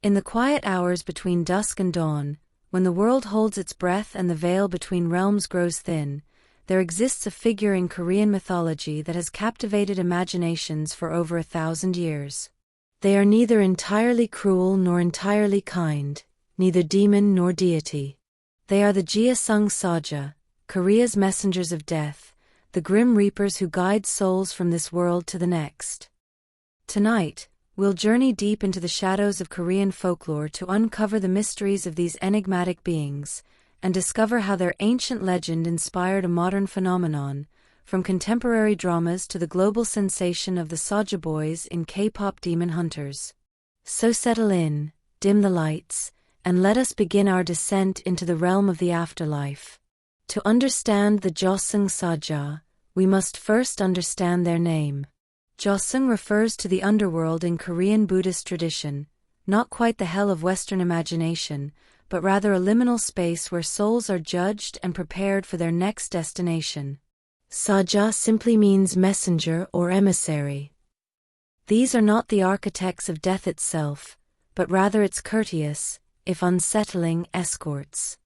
In the quiet hours between dusk and dawn, when the world holds its breath and the veil between realms grows thin, there exists a figure in Korean mythology that has captivated imaginations for over 1,000 years. They are neither entirely cruel nor entirely kind, neither demon nor deity. They are the Jeoseung Saja, Korea's messengers of death, the grim reapers who guide souls from this world to the next. Tonight, we'll journey deep into the shadows of Korean folklore to uncover the mysteries of these enigmatic beings, and discover how their ancient legend inspired a modern phenomenon, from contemporary dramas to the global sensation of the Saja Boys in K-pop Demon Hunters. So settle in, dim the lights, and let us begin our descent into the realm of the afterlife. To understand the Jeoseung Saja, we must first understand their name. Jeoseung refers to the underworld in Korean Buddhist tradition, not quite the hell of Western imagination, but rather a liminal space where souls are judged and prepared for their next destination. Saja simply means messenger or emissary. These are not the architects of death itself, but rather its courteous, if unsettling, escorts.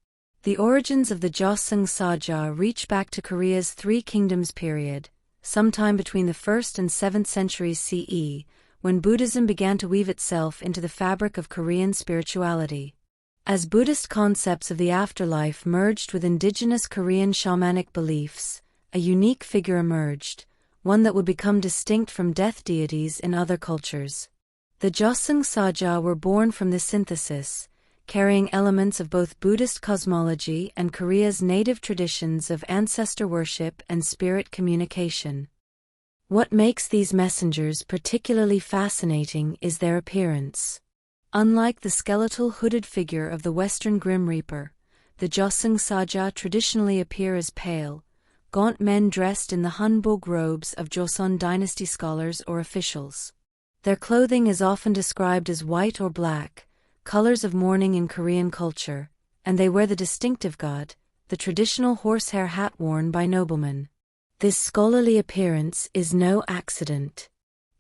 The origins of the Jeoseung Saja reach back to Korea's Three Kingdoms period, sometime between the 1st and 7th centuries CE, when Buddhism began to weave itself into the fabric of Korean spirituality. As Buddhist concepts of the afterlife merged with indigenous Korean shamanic beliefs, a unique figure emerged, one that would become distinct from death deities in other cultures. The Jeoseung Saja were born from this synthesis, carrying elements of both Buddhist cosmology and Korea's native traditions of ancestor worship and spirit communication. What makes these messengers particularly fascinating is their appearance. Unlike the skeletal hooded figure of the Western Grim Reaper, the Jeoseung Saja traditionally appear as pale, gaunt men dressed in the hanbok robes of Joseon dynasty scholars or officials. Their clothing is often described as white or black, colors of mourning in Korean culture, and they wear the distinctive god, the traditional horsehair hat worn by noblemen. This scholarly appearance is no accident.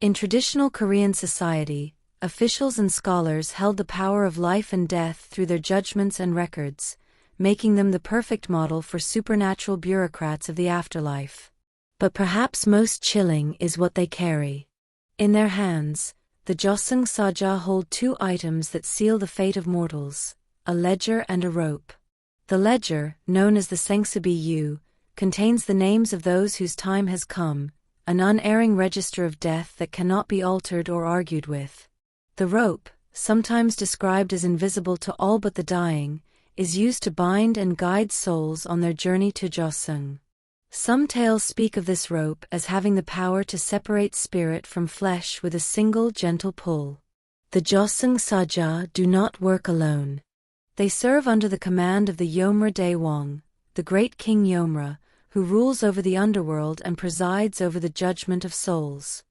In traditional Korean society, officials and scholars held the power of life and death through their judgments and records, making them the perfect model for supernatural bureaucrats of the afterlife. But perhaps most chilling is what they carry. In their hands, the Jeoseung Saja hold two items that seal the fate of mortals, a ledger and a rope. The ledger, known as the Sengsabi, contains the names of those whose time has come, an unerring register of death that cannot be altered or argued with. The rope, sometimes described as invisible to all but the dying, is used to bind and guide souls on their journey to Jeoseung. Some tales speak of this rope as having the power to separate spirit from flesh with a single gentle pull. The Jeoseung Saja do not work alone. They serve under the command of the Yomra Daewang, the great King Yomra, who rules over the underworld and presides over the judgment of souls.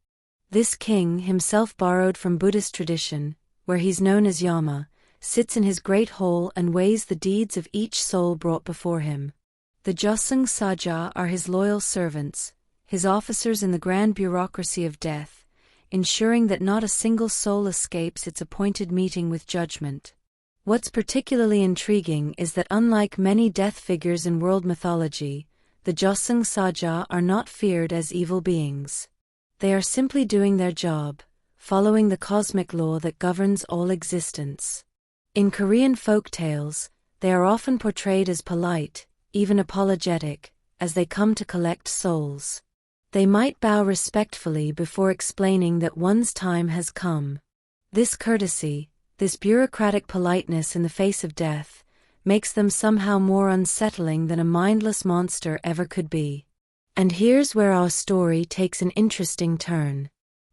This king, himself borrowed from Buddhist tradition, where he's known as Yama, sits in his great hole and weighs the deeds of each soul brought before him. The Jeoseung Saja are his loyal servants, his officers in the grand bureaucracy of death, ensuring that not a single soul escapes its appointed meeting with judgment. What's particularly intriguing is that unlike many death figures in world mythology, the Jeoseung Saja are not feared as evil beings. They are simply doing their job, following the cosmic law that governs all existence. In Korean folk tales, they are often portrayed as polite, even apologetic, as they come to collect souls. They might bow respectfully before explaining that one's time has come. This courtesy, this bureaucratic politeness in the face of death, makes them somehow more unsettling than a mindless monster ever could be. And here's where our story takes an interesting turn.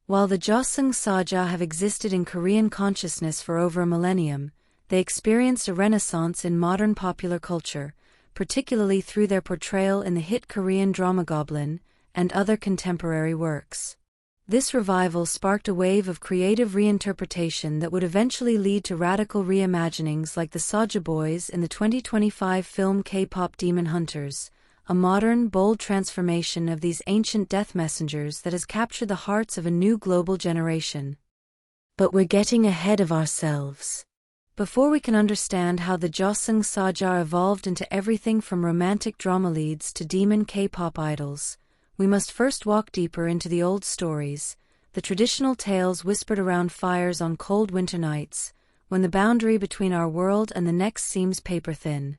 While the Jeoseung Saja have existed in Korean consciousness for over a millennium, they experienced a renaissance in modern popular culture, particularly through their portrayal in the hit Korean drama Goblin and other contemporary works. This revival sparked a wave of creative reinterpretation that would eventually lead to radical reimaginings like the Saja Boys in the 2025 film K-pop Demon Hunters, a modern, bold transformation of these ancient death messengers that has captured the hearts of a new global generation. But we're getting ahead of ourselves. Before we can understand how the Jeoseung Saja evolved into everything from romantic drama leads to demon K-pop idols, we must first walk deeper into the old stories, the traditional tales whispered around fires on cold winter nights, when the boundary between our world and the next seems paper-thin.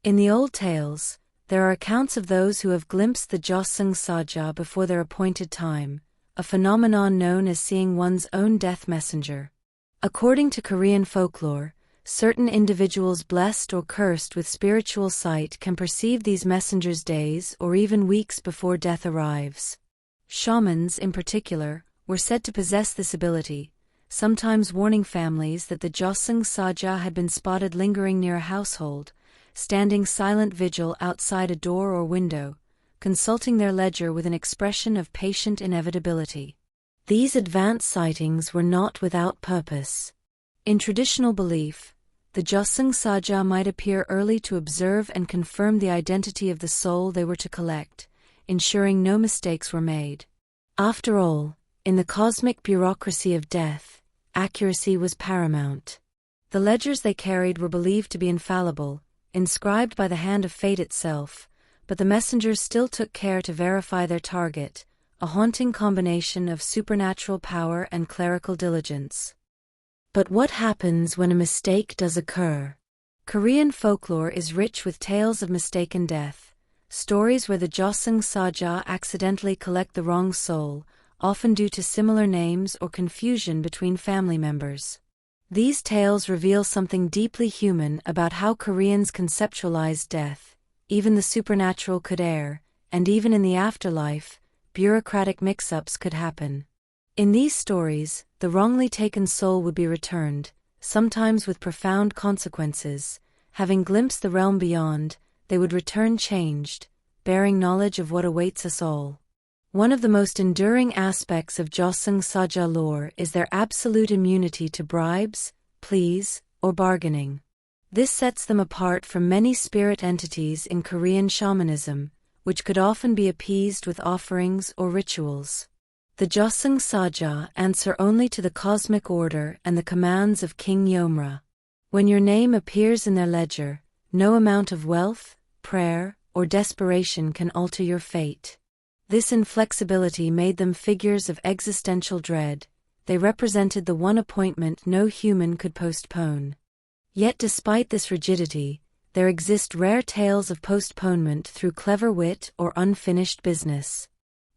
In the old tales, there are accounts of those who have glimpsed the Jeoseung Saja before their appointed time, a phenomenon known as seeing one's own death messenger. According to Korean folklore, certain individuals blessed or cursed with spiritual sight can perceive these messengers days or even weeks before death arrives. Shamans, in particular, were said to possess this ability, sometimes warning families that the Jeoseung Saja had been spotted lingering near a household, standing silent vigil outside a door or window, consulting their ledger with an expression of patient inevitability. These advanced sightings were not without purpose. In traditional belief, the Jeoseung Saja might appear early to observe and confirm the identity of the soul they were to collect, ensuring no mistakes were made. After all, in the cosmic bureaucracy of death, accuracy was paramount. The ledgers they carried were believed to be infallible, inscribed by the hand of fate itself, but the messengers still took care to verify their target, a haunting combination of supernatural power and clerical diligence. But what happens when a mistake does occur? Korean folklore is rich with tales of mistaken death, stories where the Jeoseung Saja accidentally collect the wrong soul, often due to similar names or confusion between family members. These tales reveal something deeply human about how Koreans conceptualize death. Even the supernatural could err, and even in the afterlife, bureaucratic mix-ups could happen. In these stories, the wrongly taken soul would be returned, sometimes with profound consequences. Having glimpsed the realm beyond, they would return changed, bearing knowledge of what awaits us all. One of the most enduring aspects of Jeoseung Saja lore is their absolute immunity to bribes, pleas, or bargaining. This sets them apart from many spirit entities in Korean shamanism, which could often be appeased with offerings or rituals. The Jeoseung Saja answer only to the cosmic order and the commands of King Yomra. When your name appears in their ledger, no amount of wealth, prayer, or desperation can alter your fate. This inflexibility made them figures of existential dread. They represented the one appointment no human could postpone. Yet despite this rigidity, there exist rare tales of postponement through clever wit or unfinished business.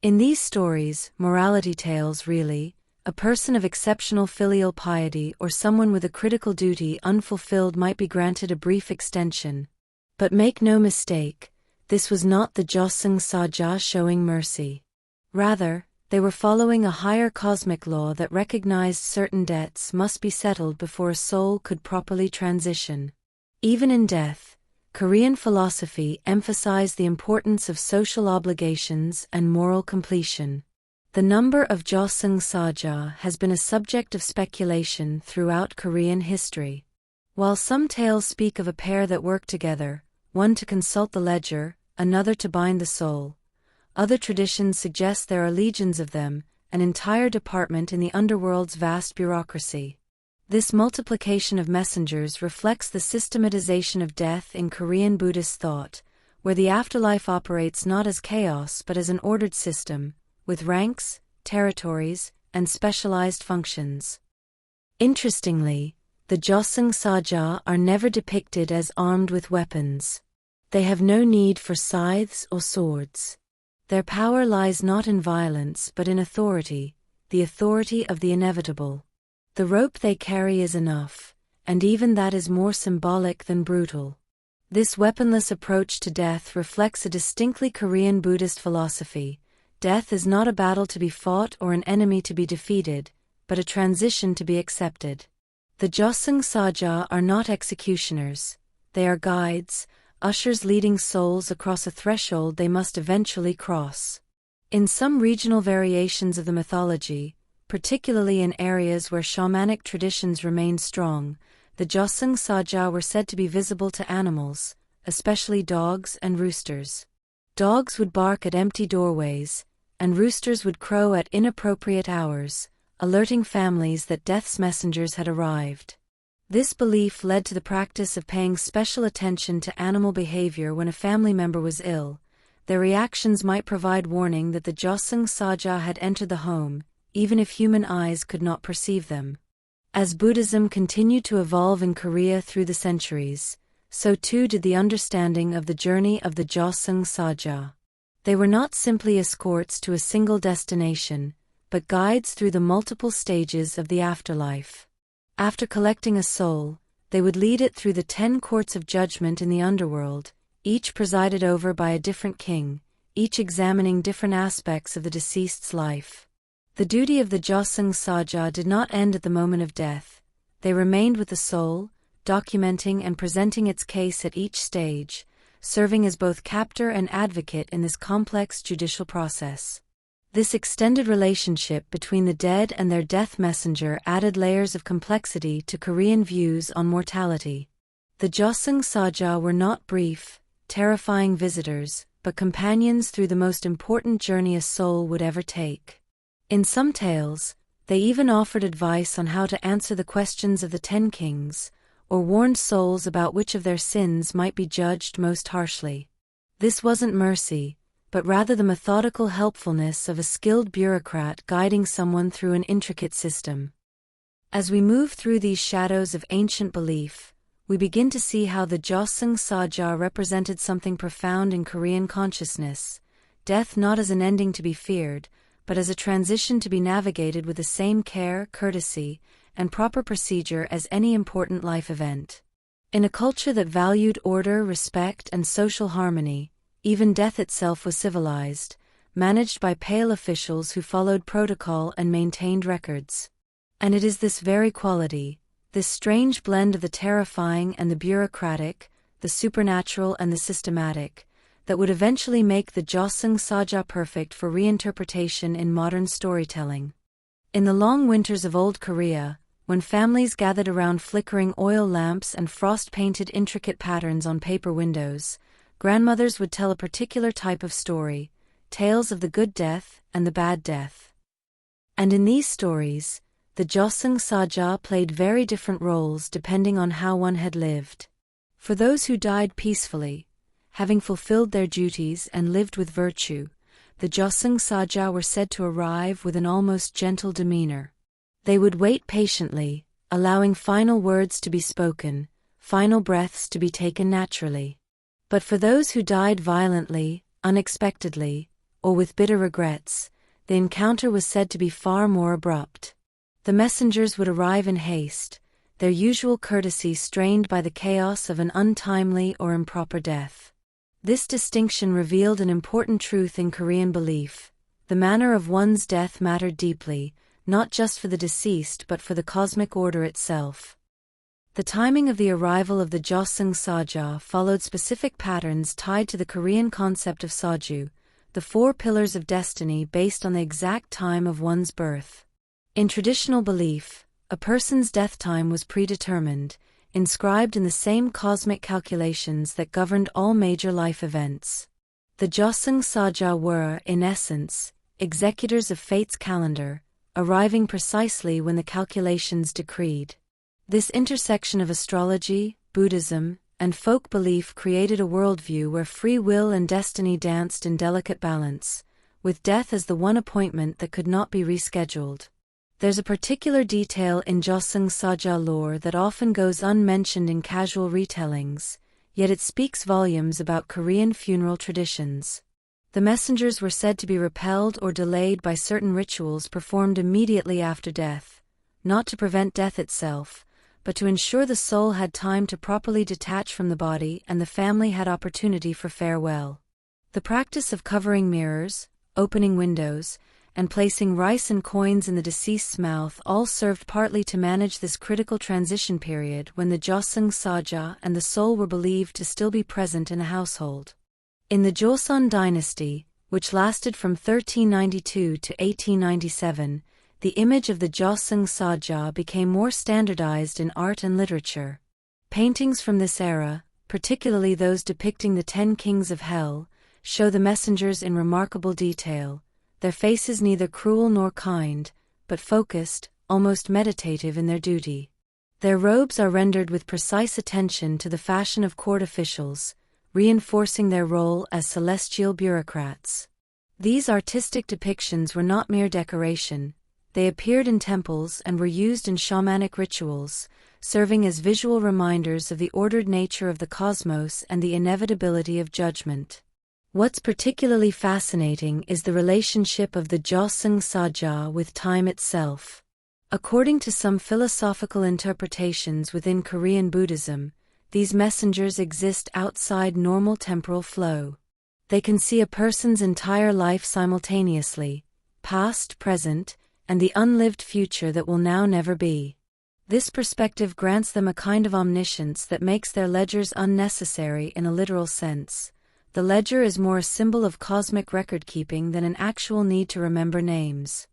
In these stories, morality tales really, a person of exceptional filial piety or someone with a critical duty unfulfilled might be granted a brief extension. But make no mistake, this was not the Jeoseung Saja showing mercy. Rather, they were following a higher cosmic law that recognized certain debts must be settled before a soul could properly transition. Even in death, Korean philosophy emphasized the importance of social obligations and moral completion. The number of Jeoseung Saja has been a subject of speculation throughout Korean history. While some tales speak of a pair that work together, one to consult the ledger, another to bind the soul, other traditions suggest there are legions of them, an entire department in the underworld's vast bureaucracy. This multiplication of messengers reflects the systematization of death in Korean Buddhist thought, where the afterlife operates not as chaos but as an ordered system, with ranks, territories, and specialized functions. Interestingly, the Jeoseung Saja are never depicted as armed with weapons. They have no need for scythes or swords. Their power lies not in violence but in authority, the authority of the inevitable. The rope they carry is enough, and even that is more symbolic than brutal. This weaponless approach to death reflects a distinctly Korean Buddhist philosophy. Death is not a battle to be fought or an enemy to be defeated, but a transition to be accepted. The Jeoseung Saja are not executioners. They are guides, ushers leading souls across a threshold they must eventually cross. In some regional variations of the mythology, particularly in areas where shamanic traditions remained strong, the Jeoseung Saja were said to be visible to animals, especially dogs and roosters. Dogs would bark at empty doorways, and roosters would crow at inappropriate hours, alerting families that death's messengers had arrived. This belief led to the practice of paying special attention to animal behavior when a family member was ill. Their reactions might provide warning that the Jeoseung Saja had entered the home, even if human eyes could not perceive them. As Buddhism continued to evolve in Korea through the centuries, so too did the understanding of the journey of the Jeoseung Saja. They were not simply escorts to a single destination, but guides through the multiple stages of the afterlife. After collecting a soul, they would lead it through the 10 courts of judgment in the underworld, each presided over by a different king, each examining different aspects of the deceased's life. The duty of the Jeoseung Saja did not end at the moment of death. They remained with the soul, documenting and presenting its case at each stage, serving as both captor and advocate in this complex judicial process. This extended relationship between the dead and their death messenger added layers of complexity to Korean views on mortality. The Jeoseung Saja were not brief, terrifying visitors, but companions through the most important journey a soul would ever take. In some tales, they even offered advice on how to answer the questions of the 10 kings, or warned souls about which of their sins might be judged most harshly. This wasn't mercy, but rather the methodical helpfulness of a skilled bureaucrat guiding someone through an intricate system. As we move through these shadows of ancient belief, we begin to see how the Jeoseung Saja represented something profound in Korean consciousness, death not as an ending to be feared, but as a transition to be navigated with the same care, courtesy, and proper procedure as any important life event. In a culture that valued order, respect, and social harmony, even death itself was civilized, managed by pale officials who followed protocol and maintained records. And it is this very quality, this strange blend of the terrifying and the bureaucratic, the supernatural and the systematic, that would eventually make the Jeoseung Saja perfect for reinterpretation in modern storytelling. In the long winters of old Korea, when families gathered around flickering oil lamps and frost-painted intricate patterns on paper windows, grandmothers would tell a particular type of story, tales of the good death and the bad death. And in these stories, the Jeoseung Saja played very different roles depending on how one had lived. For those who died peacefully, having fulfilled their duties and lived with virtue, the Jeoseung Saja were said to arrive with an almost gentle demeanor. They would wait patiently, allowing final words to be spoken, final breaths to be taken naturally. But for those who died violently, unexpectedly, or with bitter regrets, the encounter was said to be far more abrupt. The messengers would arrive in haste, their usual courtesy strained by the chaos of an untimely or improper death. This distinction revealed an important truth in Korean belief: the manner of one's death mattered deeply, not just for the deceased but for the cosmic order itself. The timing of the arrival of the Jeoseung Saja followed specific patterns tied to the Korean concept of Soju, the 4 pillars of destiny based on the exact time of one's birth. In traditional belief, a person's death time was predetermined, inscribed in the same cosmic calculations that governed all major life events. The Jeoseung Saja were, in essence, executors of fate's calendar, arriving precisely when the calculations decreed. This intersection of astrology, Buddhism, and folk belief created a worldview where free will and destiny danced in delicate balance, with death as the one appointment that could not be rescheduled. There's a particular detail in Jeoseung Saja lore that often goes unmentioned in casual retellings, yet it speaks volumes about Korean funeral traditions. The messengers were said to be repelled or delayed by certain rituals performed immediately after death, not to prevent death itself, but to ensure the soul had time to properly detach from the body and the family had opportunity for farewell. The practice of covering mirrors, opening windows, and placing rice and coins in the deceased's mouth all served partly to manage this critical transition period when the Jeoseung Saja and the soul were believed to still be present in a household. In the Joseon dynasty, which lasted from 1392 to 1897, the image of the Jeoseung Saja became more standardized in art and literature. Paintings from this era, particularly those depicting the 10 kings of hell, show the messengers in remarkable detail, their faces neither cruel nor kind, but focused, almost meditative in their duty. Their robes are rendered with precise attention to the fashion of court officials, reinforcing their role as celestial bureaucrats. These artistic depictions were not mere decoration. They appeared in temples and were used in shamanic rituals, serving as visual reminders of the ordered nature of the cosmos and the inevitability of judgment. What's particularly fascinating is the relationship of the Jeoseung Saja with time itself. According to some philosophical interpretations within Korean Buddhism, these messengers exist outside normal temporal flow. They can see a person's entire life simultaneously, past, present, and the unlived future that will now never be. This perspective grants them a kind of omniscience that makes their ledgers unnecessary in a literal sense. The ledger is more a symbol of cosmic record-keeping than an actual need to remember names.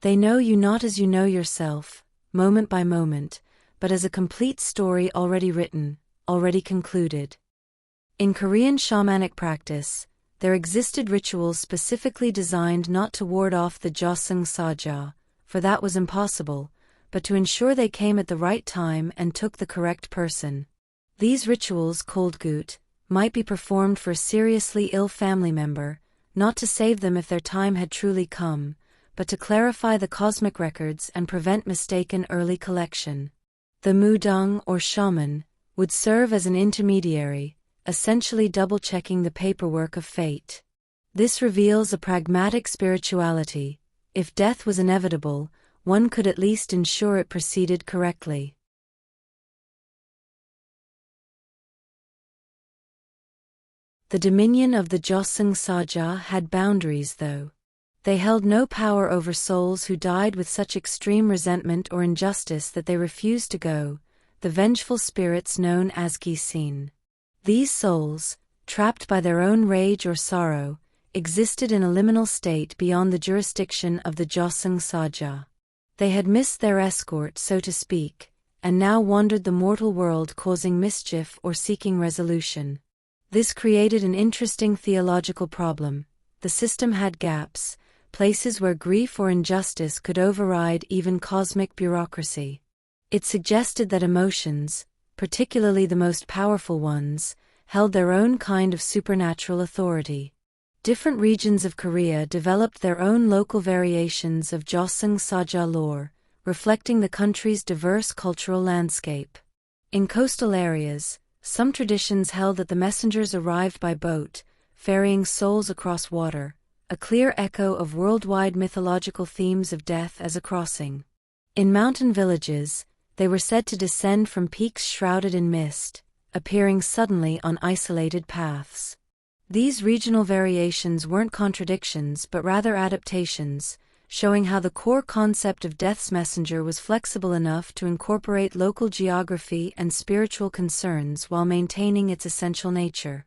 They know you not as you know yourself, moment by moment, but as a complete story already written, already concluded. In Korean shamanic practice, there existed rituals specifically designed not to ward off the Jeoseung Saja, for that was impossible, but to ensure they came at the right time and took the correct person. These rituals, called gut, might be performed for a seriously ill family member, not to save them if their time had truly come, but to clarify the cosmic records and prevent mistaken early collection. The mudang, or shaman, would serve as an intermediary, essentially double-checking the paperwork of fate. This reveals a pragmatic spirituality. If death was inevitable, one could at least ensure it proceeded correctly. The dominion of the Jeoseung Saja had boundaries, though. They held no power over souls who died with such extreme resentment or injustice that they refused to go, the vengeful spirits known as gisin. These souls, trapped by their own rage or sorrow, existed in a liminal state beyond the jurisdiction of the Jeoseung Saja. They had missed their escort, so to speak, and now wandered the mortal world causing mischief or seeking resolution. This created an interesting theological problem. The system had gaps, places where grief or injustice could override even cosmic bureaucracy. It suggested that emotions, particularly the most powerful ones, held their own kind of supernatural authority. Different regions of Korea developed their own local variations of Jeoseung Saja lore, reflecting the country's diverse cultural landscape. In coastal areas, some traditions held that the messengers arrived by boat, ferrying souls across water, a clear echo of worldwide mythological themes of death as a crossing. In mountain villages, they were said to descend from peaks shrouded in mist, appearing suddenly on isolated paths. These regional variations weren't contradictions but rather adaptations, showing how the core concept of death's messenger was flexible enough to incorporate local geography and spiritual concerns while maintaining its essential nature.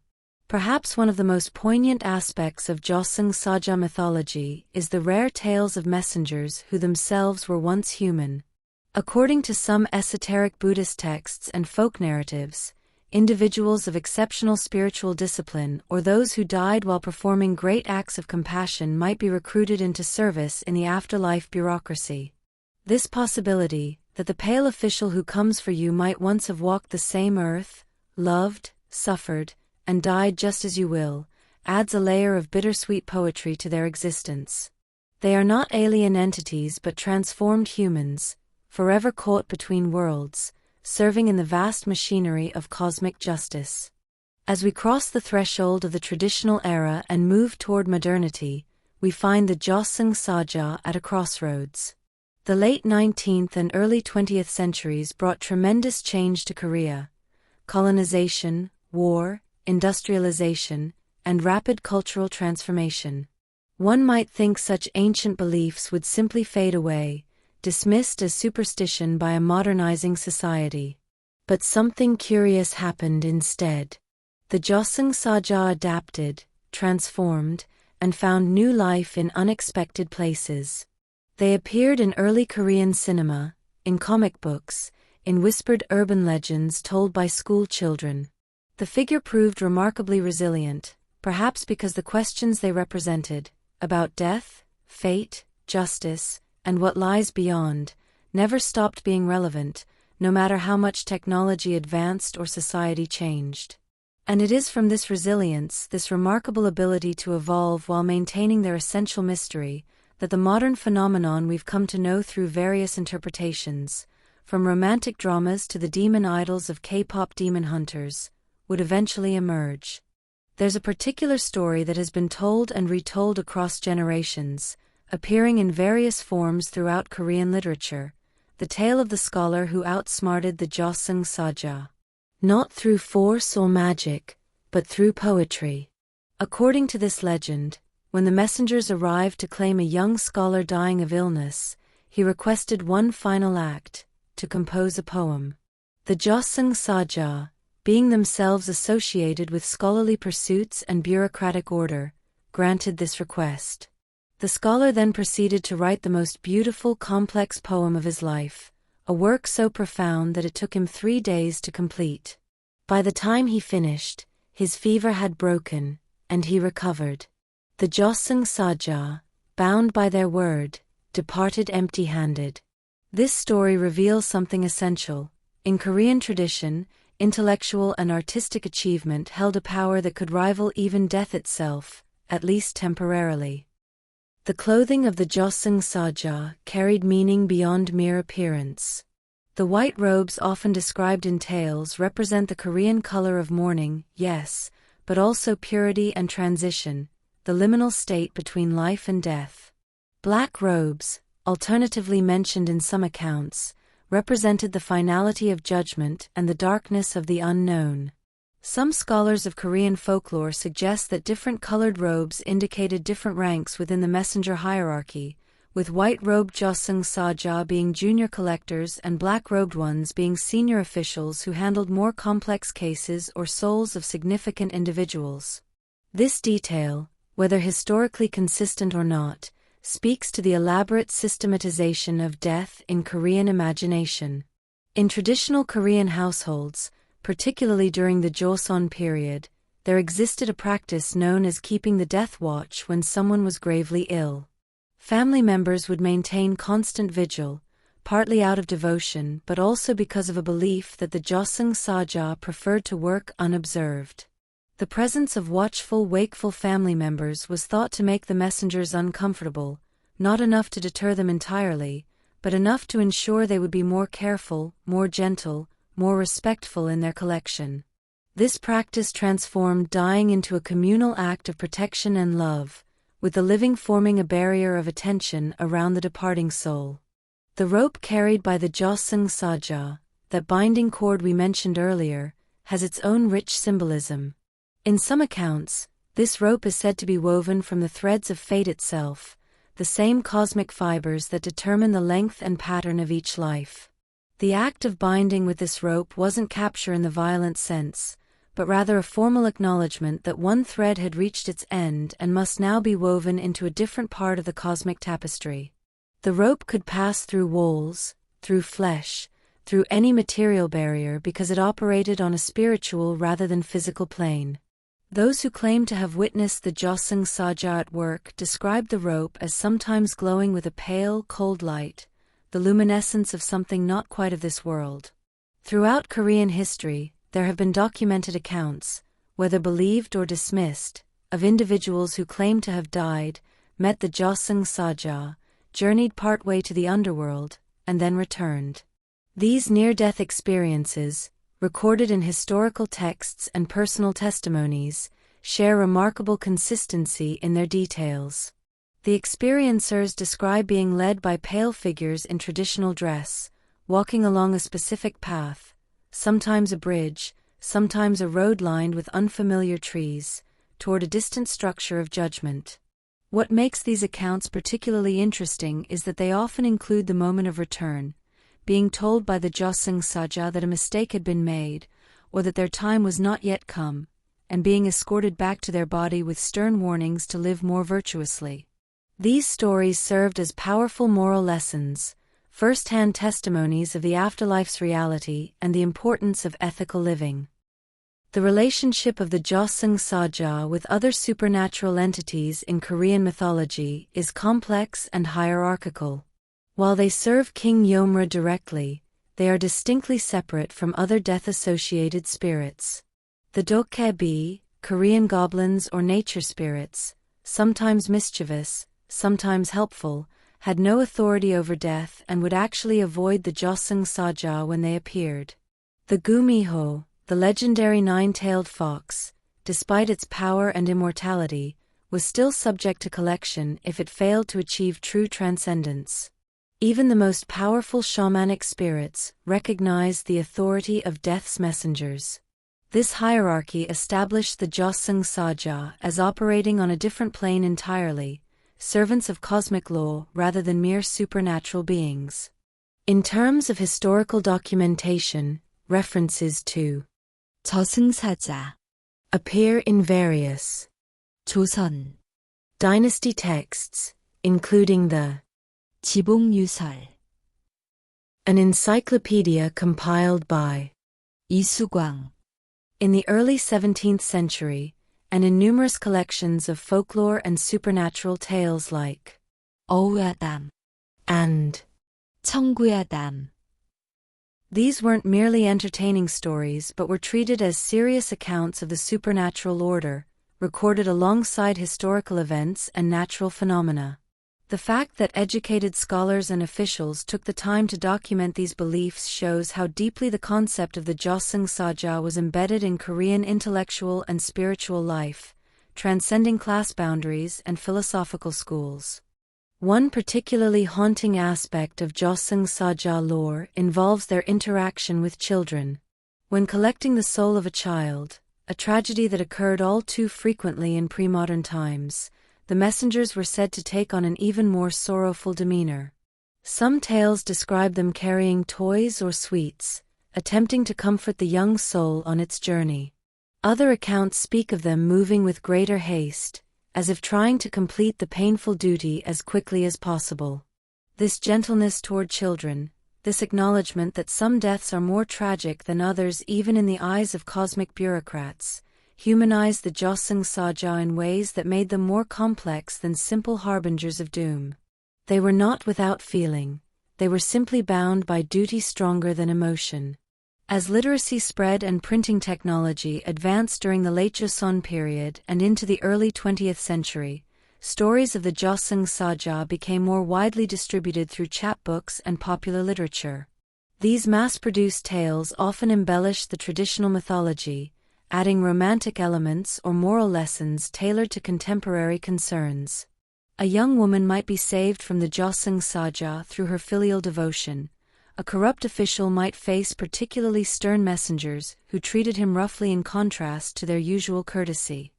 Perhaps one of the most poignant aspects of Jeoseung Saja mythology is the rare tales of messengers who themselves were once human. According to some esoteric Buddhist texts and folk narratives, individuals of exceptional spiritual discipline or those who died while performing great acts of compassion might be recruited into service in the afterlife bureaucracy. This possibility, that the pale official who comes for you might once have walked the same earth, loved, suffered, and died just as you will, adds a layer of bittersweet poetry to their existence. They are not alien entities but transformed humans, forever caught between worlds, serving in the vast machinery of cosmic justice. As we cross the threshold of the traditional era and move toward modernity, we find the Jeoseung Saja at a crossroads. The late 19th and early 20th centuries brought tremendous change to Korea. Colonization, war, industrialization, and rapid cultural transformation. One might think such ancient beliefs would simply fade away, dismissed as superstition by a modernizing society. But something curious happened instead. The Jeoseung Saja adapted, transformed, and found new life in unexpected places. They appeared in early Korean cinema, in comic books, in whispered urban legends told by school children. The figure proved remarkably resilient, perhaps because the questions they represented, about death, fate, justice, and what lies beyond, never stopped being relevant, no matter how much technology advanced or society changed. And it is from this resilience, this remarkable ability to evolve while maintaining their essential mystery, that the modern phenomenon we've come to know through various interpretations, from romantic dramas to the demon idols of K-pop demon hunters, would eventually emerge. There's a particular story that has been told and retold across generations, appearing in various forms throughout Korean literature, the tale of the scholar who outsmarted the Jeoseung Saja. Not through force or magic, but through poetry. According to this legend, when the messengers arrived to claim a young scholar dying of illness, he requested one final act, to compose a poem. The Jeoseung Saja, being themselves associated with scholarly pursuits and bureaucratic order, granted this request. The scholar then proceeded to write the most beautiful, complex poem of his life, a work so profound that it took him 3 days to complete. By the time he finished, his fever had broken, and he recovered. The Jeoseung Saja, bound by their word, departed empty-handed. This story reveals something essential. In Korean tradition, intellectual and artistic achievement held a power that could rival even death itself, at least temporarily. The clothing of the Jeoseung Saja carried meaning beyond mere appearance. The white robes often described in tales represent the Korean color of mourning, yes, but also purity and transition, the liminal state between life and death. Black robes, alternatively mentioned in some accounts, represented the finality of judgment and the darkness of the unknown. Some scholars of Korean folklore suggest that different colored robes indicated different ranks within the messenger hierarchy, with white-robed Jeoseung Saja being junior collectors and black-robed ones being senior officials who handled more complex cases or souls of significant individuals. This detail, whether historically consistent or not, speaks to the elaborate systematization of death in Korean imagination. In traditional Korean households, particularly during the Joseon period, there existed a practice known as keeping the death watch when someone was gravely ill. Family members would maintain constant vigil, partly out of devotion but also because of a belief that the Jeoseung Saja preferred to work unobserved. The presence of watchful, wakeful family members was thought to make the messengers uncomfortable, not enough to deter them entirely, but enough to ensure they would be more careful, more gentle, more respectful in their collection. This practice transformed dying into a communal act of protection and love, with the living forming a barrier of attention around the departing soul. The rope carried by the Jeoseung Saja, that binding cord we mentioned earlier, has its own rich symbolism. In some accounts, this rope is said to be woven from the threads of fate itself, the same cosmic fibers that determine the length and pattern of each life. The act of binding with this rope wasn't capture in the violent sense, but rather a formal acknowledgement that one thread had reached its end and must now be woven into a different part of the cosmic tapestry. The rope could pass through walls, through flesh, through any material barrier because it operated on a spiritual rather than physical plane. Those who claim to have witnessed the Jeoseung Saja at work describe the rope as sometimes glowing with a pale, cold light, the luminescence of something not quite of this world. Throughout Korean history, there have been documented accounts, whether believed or dismissed, of individuals who claim to have died, met the Jeoseung Saja, journeyed partway to the underworld, and then returned. These near-death experiences, recorded in historical texts and personal testimonies, share remarkable consistency in their details. The experiencers describe being led by pale figures in traditional dress, walking along a specific path, sometimes a bridge, sometimes a road lined with unfamiliar trees, toward a distant structure of judgment. What makes these accounts particularly interesting is that they often include the moment of return, being told by the Jeoseung Saja that a mistake had been made, or that their time was not yet come, and being escorted back to their body with stern warnings to live more virtuously. These stories served as powerful moral lessons, first-hand testimonies of the afterlife's reality and the importance of ethical living. The relationship of the Jeoseung Saja with other supernatural entities in Korean mythology is complex and hierarchical. While they serve King Yomra directly, they are distinctly separate from other death-associated spirits. The dokkaebi, Korean goblins or nature spirits, sometimes mischievous, sometimes helpful, had no authority over death and would actually avoid the Jeoseung Saja when they appeared. The gumiho, the legendary nine-tailed fox, despite its power and immortality, was still subject to collection if it failed to achieve true transcendence. Even the most powerful shamanic spirits recognized the authority of death's messengers. This hierarchy established the Jeoseung Saja as operating on a different plane entirely, servants of cosmic law rather than mere supernatural beings. In terms of historical documentation, references to 저승 사자 appear in various 조선 dynasty texts, including the 지봉유설 an encyclopedia compiled by 이수광 in the early 17th century, and in numerous collections of folklore and supernatural tales like 어우야담 and 청구야담. These weren't merely entertaining stories but were treated as serious accounts of the supernatural order, recorded alongside historical events and natural phenomena. The fact that educated scholars and officials took the time to document these beliefs shows how deeply the concept of the Jeoseung Saja was embedded in Korean intellectual and spiritual life, transcending class boundaries and philosophical schools. One particularly haunting aspect of Jeoseung Saja lore involves their interaction with children. When collecting the soul of a child, a tragedy that occurred all too frequently in pre-modern times, the messengers were said to take on an even more sorrowful demeanor. Some tales describe them carrying toys or sweets, attempting to comfort the young soul on its journey. Other accounts speak of them moving with greater haste, as if trying to complete the painful duty as quickly as possible. This gentleness toward children, this acknowledgement that some deaths are more tragic than others even in the eyes of cosmic bureaucrats, humanized the Jeoseung Saja in ways that made them more complex than simple harbingers of doom. They were not without feeling, they were simply bound by duty stronger than emotion. As literacy spread and printing technology advanced during the late Joseon period and into the early 20th century, stories of the Jeoseung Saja became more widely distributed through chapbooks and popular literature. These mass-produced tales often embellished the traditional mythology, adding romantic elements or moral lessons tailored to contemporary concerns. A young woman might be saved from the Jeoseung Saja through her filial devotion. A corrupt official might face particularly stern messengers who treated him roughly in contrast to their usual courtesy.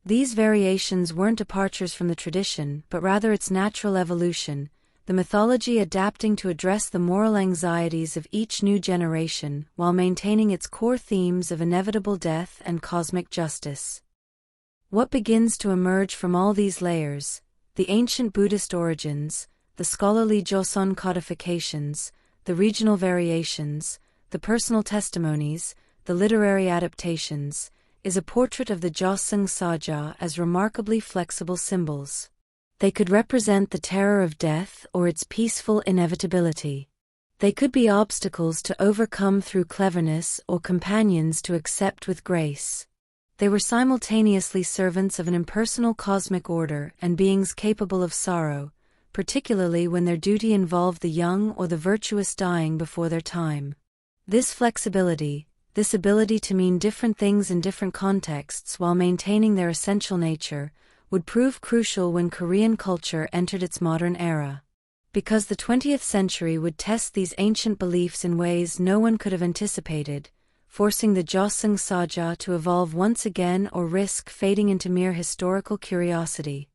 These variations weren't departures from the tradition but rather its natural evolution, the mythology adapting to address the moral anxieties of each new generation while maintaining its core themes of inevitable death and cosmic justice. What begins to emerge from all these layers, the ancient Buddhist origins, the scholarly Joseon codifications, the regional variations, the personal testimonies, the literary adaptations, is a portrait of the Jeoseung Saja as remarkably flexible symbols. They could represent the terror of death or its peaceful inevitability. They could be obstacles to overcome through cleverness or companions to accept with grace. They were simultaneously servants of an impersonal cosmic order and beings capable of sorrow, particularly when their duty involved the young or the virtuous dying before their time. This flexibility, this ability to mean different things in different contexts while maintaining their essential nature, would prove crucial when Korean culture entered its modern era. Because the 20th century would test these ancient beliefs in ways no one could have anticipated, forcing the Jeoseung Saja to evolve once again or risk fading into mere historical curiosity.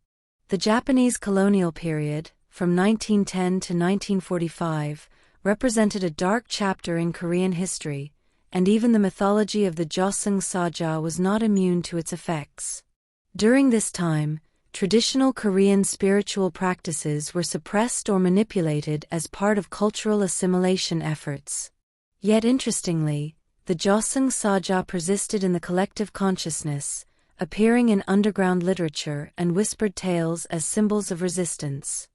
The Japanese colonial period, from 1910 to 1945, represented a dark chapter in Korean history, and even the mythology of the Jeoseung Saja was not immune to its effects. During this time, traditional Korean spiritual practices were suppressed or manipulated as part of cultural assimilation efforts. Yet interestingly, the Jeoseung Saja persisted in the collective consciousness, appearing in underground literature and whispered tales as symbols of resistance.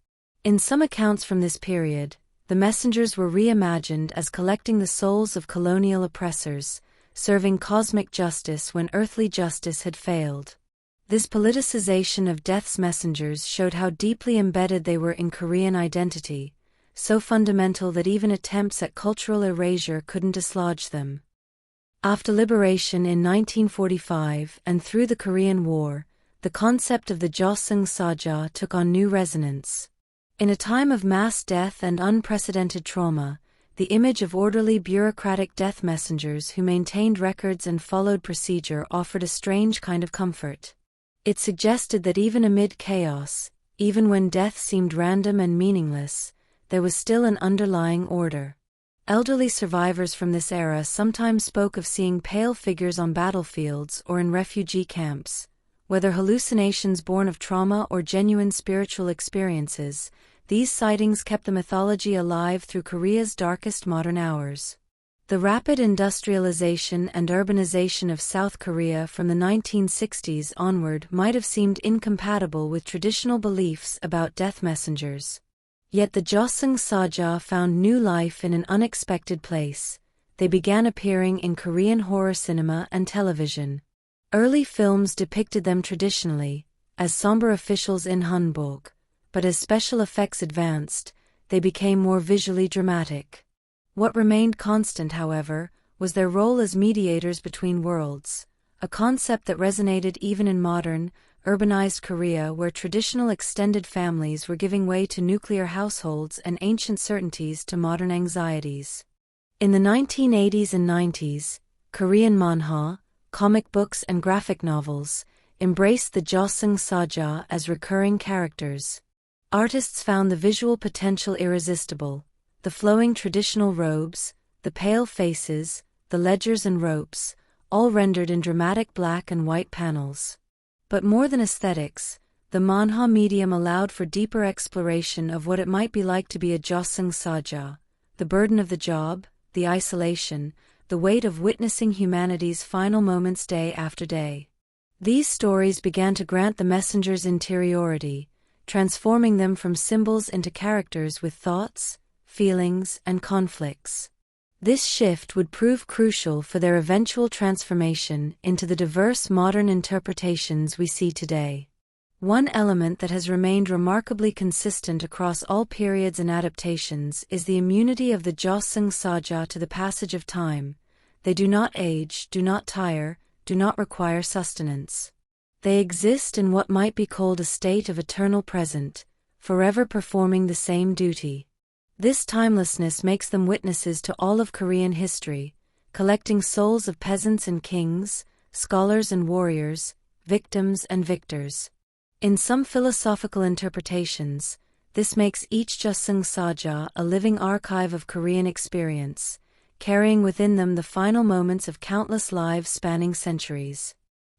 In some accounts from this period, the messengers were reimagined as collecting the souls of colonial oppressors, serving cosmic justice when earthly justice had failed. This politicization of death's messengers showed how deeply embedded they were in Korean identity, so fundamental that even attempts at cultural erasure couldn't dislodge them. After liberation in 1945 and through the Korean War, the concept of the Jeoseung Saja took on new resonance. In a time of mass death and unprecedented trauma, the image of orderly bureaucratic death messengers who maintained records and followed procedure offered a strange kind of comfort. It suggested that even amid chaos, even when death seemed random and meaningless, there was still an underlying order. Elderly survivors from this era sometimes spoke of seeing pale figures on battlefields or in refugee camps. Whether hallucinations born of trauma or genuine spiritual experiences, these sightings kept the mythology alive through Korea's darkest modern hours. The rapid industrialization and urbanization of South Korea from the 1960s onward might have seemed incompatible with traditional beliefs about death messengers. Yet the Jeoseung Saja found new life in an unexpected place. They began appearing in Korean horror cinema and television. Early films depicted them traditionally, as somber officials in hanbok, but as special effects advanced, they became more visually dramatic. What remained constant, however, was their role as mediators between worlds, a concept that resonated even in modern, urbanized Korea where traditional extended families were giving way to nuclear households and ancient certainties to modern anxieties. In the 1980s and 90s, Korean manhwa, comic books and graphic novels, embraced the Jeoseung Saja as recurring characters. Artists found the visual potential irresistible, the flowing traditional robes, the pale faces, the ledgers and ropes, all rendered in dramatic black and white panels. But more than aesthetics, the manhwa medium allowed for deeper exploration of what it might be like to be a Jeoseung Saja, the burden of the job, the isolation, the weight of witnessing humanity's final moments day after day. These stories began to grant the messengers interiority, transforming them from symbols into characters with thoughts, feelings, and conflicts. This shift would prove crucial for their eventual transformation into the diverse modern interpretations we see today. One element that has remained remarkably consistent across all periods and adaptations is the immunity of the Jeoseung Saja to the passage of time. They do not age, do not tire, do not require sustenance. They exist in what might be called a state of eternal present, forever performing the same duty. This timelessness makes them witnesses to all of Korean history, collecting souls of peasants and kings, scholars and warriors, victims and victors. In some philosophical interpretations, this makes each Jeoseung Saja a living archive of Korean experience, carrying within them the final moments of countless lives spanning centuries.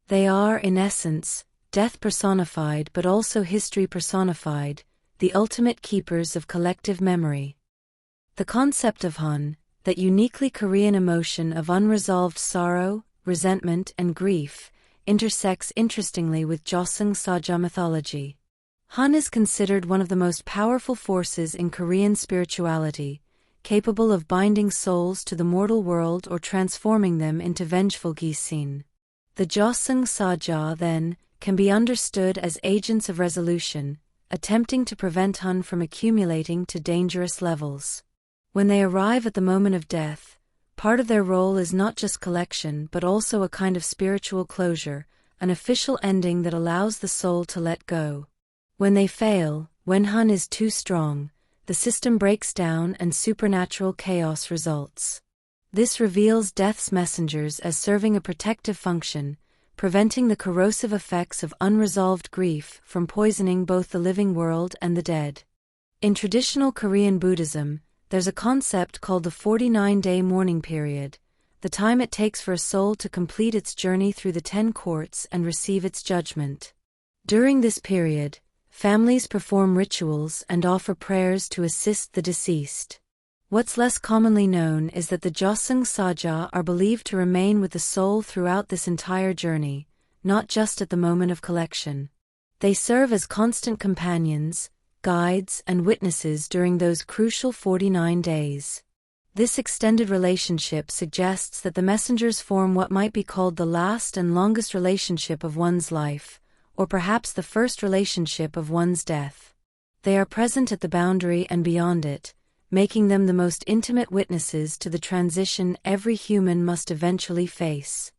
They are, in essence, death personified but also history personified, the ultimate keepers of collective memory. The concept of han, that uniquely Korean emotion of unresolved sorrow, resentment, and grief, intersects interestingly with Jeoseung Saja mythology. Han is considered one of the most powerful forces in Korean spirituality, capable of binding souls to the mortal world or transforming them into vengeful gisin. The Jeoseung Saja, then, can be understood as agents of resolution, attempting to prevent Han from accumulating to dangerous levels. When they arrive at the moment of death, part of their role is not just collection but also a kind of spiritual closure, an official ending that allows the soul to let go. When they fail, when Han is too strong, the system breaks down and supernatural chaos results. This reveals death's messengers as serving a protective function, preventing the corrosive effects of unresolved grief from poisoning both the living world and the dead. In traditional Korean Buddhism, there's a concept called the 49-day mourning period, the time it takes for a soul to complete its journey through the 10 courts and receive its judgment. During this period, families perform rituals and offer prayers to assist the deceased. What's less commonly known is that the Jeoseung Saja are believed to remain with the soul throughout this entire journey, not just at the moment of collection. They serve as constant companions, guides, and witnesses during those crucial 49 days. This extended relationship suggests that the messengers form what might be called the last and longest relationship of one's life, or perhaps the first relationship of one's death. They are present at the boundary and beyond it, making them the most intimate witnesses to the transition every human must eventually face.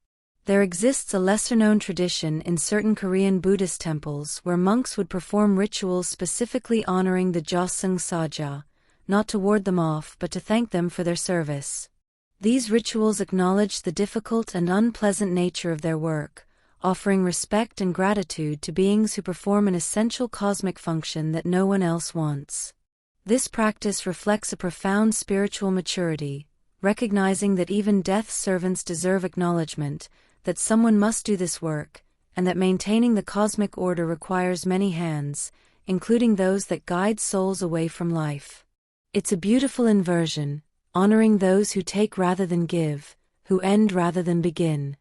There exists a lesser-known tradition in certain Korean Buddhist temples where monks would perform rituals specifically honoring the Jeoseung Saja, not to ward them off but to thank them for their service. These rituals acknowledge the difficult and unpleasant nature of their work, offering respect and gratitude to beings who perform an essential cosmic function that no one else wants. This practice reflects a profound spiritual maturity, recognizing that even death's servants deserve acknowledgement, that someone must do this work, and that maintaining the cosmic order requires many hands, including those that guide souls away from life. It's a beautiful inversion, honoring those who take rather than give, who end rather than begin.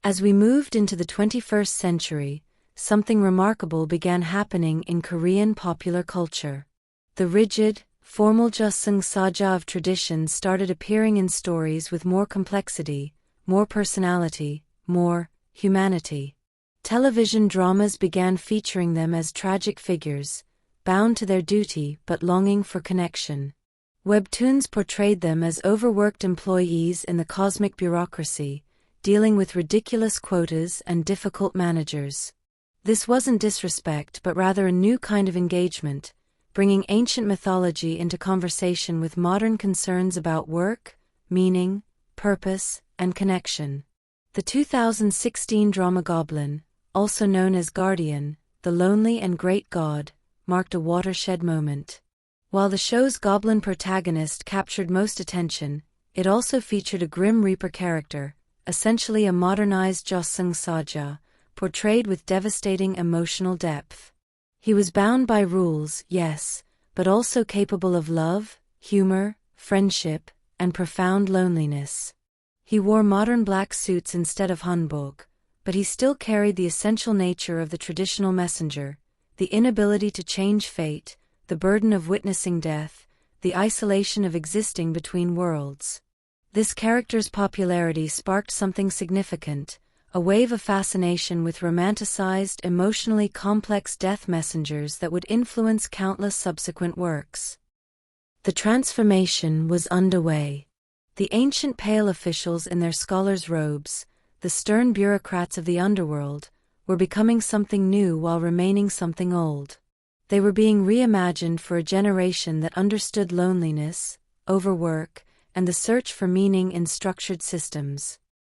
As we moved into the 21st century, something remarkable began happening in Korean popular culture. The rigid, formal Jeoseung Saja of tradition started appearing in stories with more complexity, more personality, more humanity. Television dramas began featuring them as tragic figures, bound to their duty but longing for connection. Webtoons portrayed them as overworked employees in the cosmic bureaucracy, dealing with ridiculous quotas and difficult managers. This wasn't disrespect but rather a new kind of engagement, bringing ancient mythology into conversation with modern concerns about work, meaning, purpose, and connection. The 2016 drama Goblin, also known as Guardian, the Lonely and Great God, marked a watershed moment. While the show's goblin protagonist captured most attention, it also featured a Grim Reaper character, essentially a modernized Jeoseung Saja, portrayed with devastating emotional depth. He was bound by rules, yes, but also capable of love, humor, friendship, and profound loneliness. He wore modern black suits instead of hanbok, but he still carried the essential nature of the traditional messenger, the inability to change fate, the burden of witnessing death, the isolation of existing between worlds. This character's popularity sparked something significant, a wave of fascination with romanticized, emotionally complex death messengers that would influence countless subsequent works. The transformation was underway. The ancient pale officials in their scholars' robes, the stern bureaucrats of the underworld, were becoming something new while remaining something old. They were being reimagined for a generation that understood loneliness, overwork, and the search for meaning in structured systems.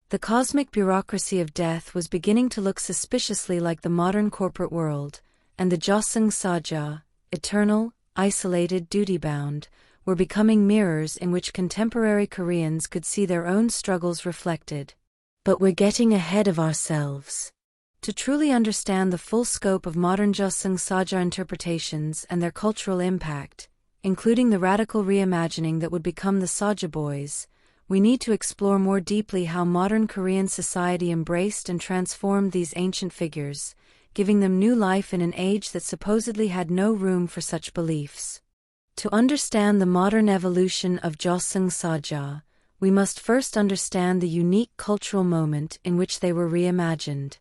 The cosmic bureaucracy of death was beginning to look suspiciously like the modern corporate world, and the Jeoseung Saja, eternal, isolated, duty-bound, were becoming mirrors in which contemporary Koreans could see their own struggles reflected. But we're getting ahead of ourselves. To truly understand the full scope of modern Jeoseung Saja interpretations and their cultural impact, including the radical reimagining that would become the Saja Boys, we need to explore more deeply how modern Korean society embraced and transformed these ancient figures, giving them new life in an age that supposedly had no room for such beliefs. To understand the modern evolution of Jeoseung Saja, we must first understand the unique cultural moment in which they were reimagined.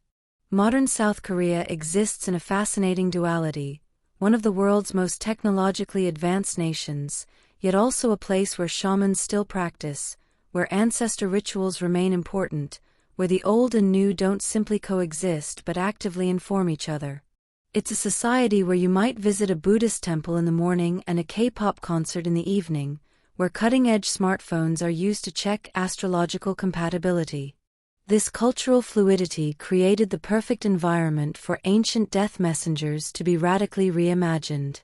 Modern South Korea exists in a fascinating duality, one of the world's most technologically advanced nations, yet also a place where shamans still practice, where ancestor rituals remain important, where the old and new don't simply coexist but actively inform each other. It's a society where you might visit a Buddhist temple in the morning and a K-pop concert in the evening, where cutting-edge smartphones are used to check astrological compatibility. This cultural fluidity created the perfect environment for ancient death messengers to be radically reimagined.